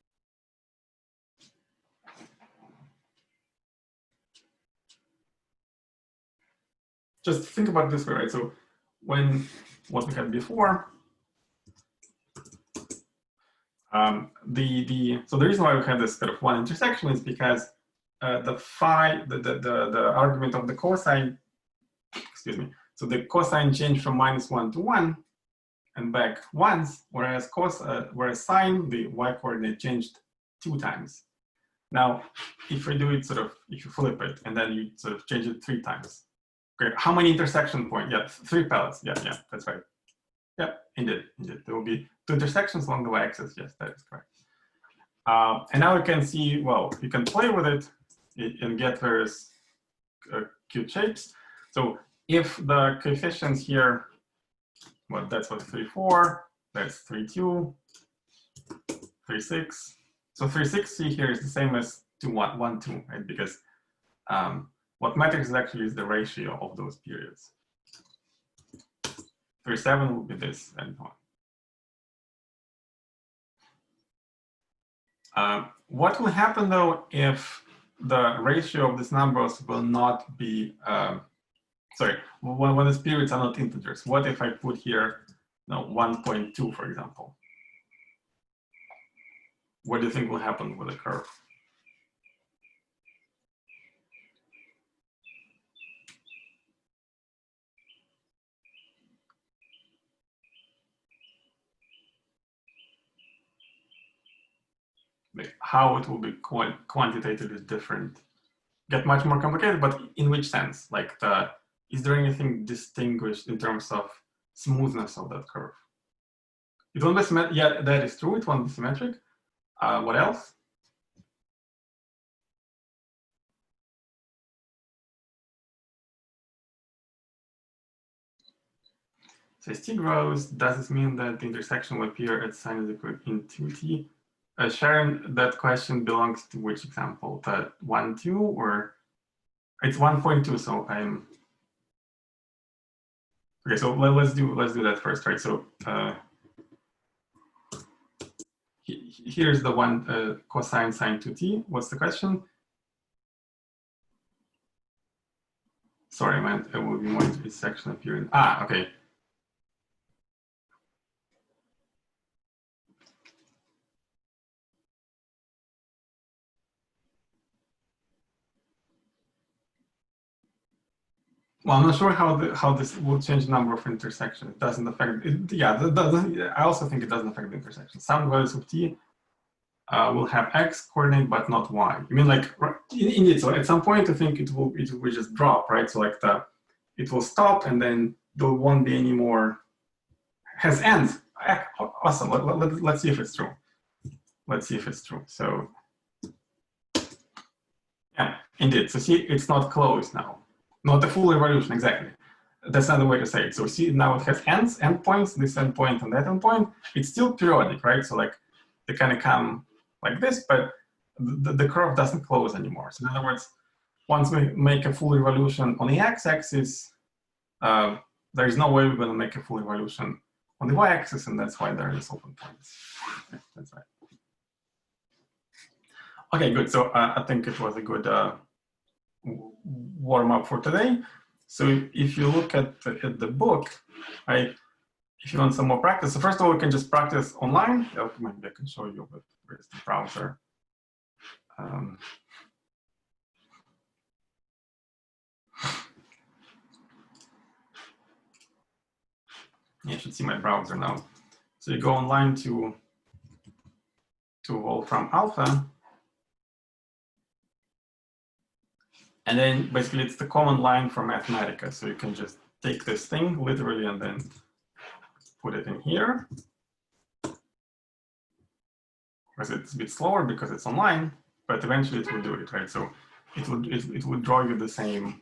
Just think about it this way, right? So when what we had before, so the reason why we had this kind of one intersection is because the argument of the cosine, excuse me, so the cosine changed from -1 to 1 and back once, whereas sine, the y coordinate, changed 2 times. Now, if we do it if you flip it and then you sort of change it 3 times. Great. How many intersection points? Yeah, 3 pellets. Yeah, that's right. Yeah, indeed. There will be 2 intersections along the y-axis. Yes, that is correct. And now you can see, well, you can play with it and get various cute shapes. So if the coefficients here, well, that's what 3, 4, that's 3, 2, 3, 6. So 3, 6 here is the same as 2, 1, 1, 2, right? Because what matters actually is the ratio of those periods. 3, 7 will be this, and so on. What will happen though if the ratio of these numbers will not be, sorry, when the periods are not integers? What if I put here 1.2, for example? What do you think will happen with the curve? How it will be quantitatively different? Get much more complicated, but in which sense? Like, is there anything distinguished in terms of smoothness of that curve? It won't be symmetric. Yeah, that is true. It won't be symmetric. What else? So as t grows, does this mean that the intersection will appear at sin is equal in 2t? Sharon, that question belongs to which example? The 1, 2, or it's 1.2? So I'm okay. So let's do that first, right? So here's the one cosine sine 2t. What's the question? Sorry, I meant it will be more intersection appearing. Ah, okay. Well, I'm not sure how this will change the number of intersections. It doesn't affect it. Yeah, I also think it doesn't affect the intersection. Some values of t will have x coordinate, but not y. I mean, like indeed. So at some point, I think it will just drop, right? So like it will stop, and then there won't be any more. Has ends. Awesome. Let's see if it's true. Let's see if it's true. So yeah, indeed. So see, it's not closed now. Not a full evolution, exactly. That's another way to say it. So see, now it has endpoints, this endpoint and that endpoint. It's still periodic, right? So like they kind of come like this, but the curve doesn't close anymore. So in other words, once we make a full evolution on the x-axis, there is no way we're going to make a full evolution on the y-axis, and that's why there are these open points. Yeah, that's right. Okay, good. So I think it was a good warm up for today. So if you look at the book, right, if you want some more practice, so first of all, we can just practice online. Maybe I can show you, but where's the browser? You should see my browser now. So you go online to Wolfram Alpha, and then basically it's the command line for Mathematica. So you can just take this thing literally and then put it in here. Because it's a bit slower because it's online, but eventually it will do it, right? So it will draw you the same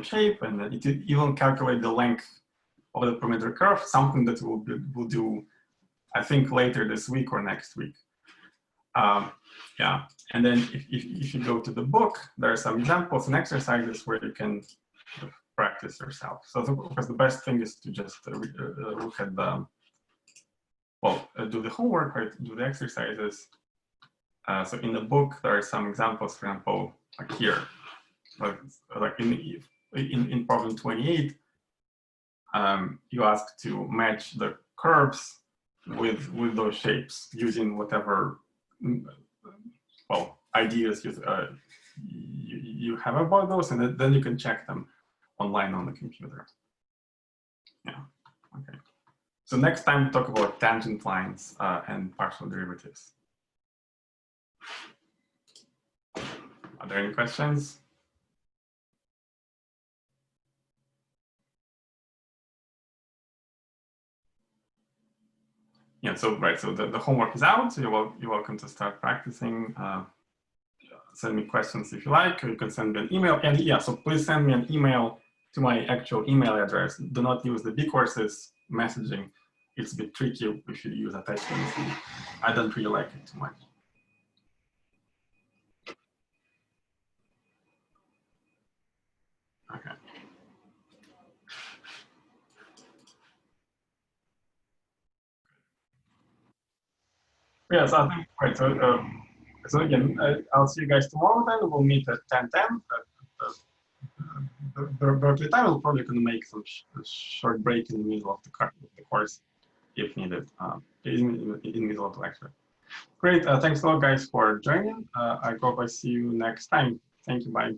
shape, and it will even calculate the length of the parametric curve, something that we'll do, I think, later this week or next week. Yeah, and then if you go to the book, there are some examples and exercises where you can practice yourself. So of course, the best thing is to just look at the, well, do the homework, right? Do the exercises. So in the book, there are some examples, for example, like here, like in problem 28, you ask to match the curves with those shapes using whatever, well, ideas you have about those, and then you can check them online on the computer. Yeah, okay. So next time, talk about tangent lines and partial derivatives. Are there any questions? Yeah, so right, so the homework is out, so you're welcome to start practicing. Send me questions if you like, or you can send me an email. And yeah, so please send me an email to my actual email address. Do not use the bCourses messaging. It's a bit tricky if you use attachments. I don't really like it too much. Okay. Yeah, so I think, right, so again, I'll see you guys tomorrow then. We'll meet at 10:10 at Berkeley time. We'll probably going to make some short break in the middle of the course if needed, in the middle of the lecture. Great. Thanks a lot, guys, for joining. I hope I see you next time. Thank you. Bye.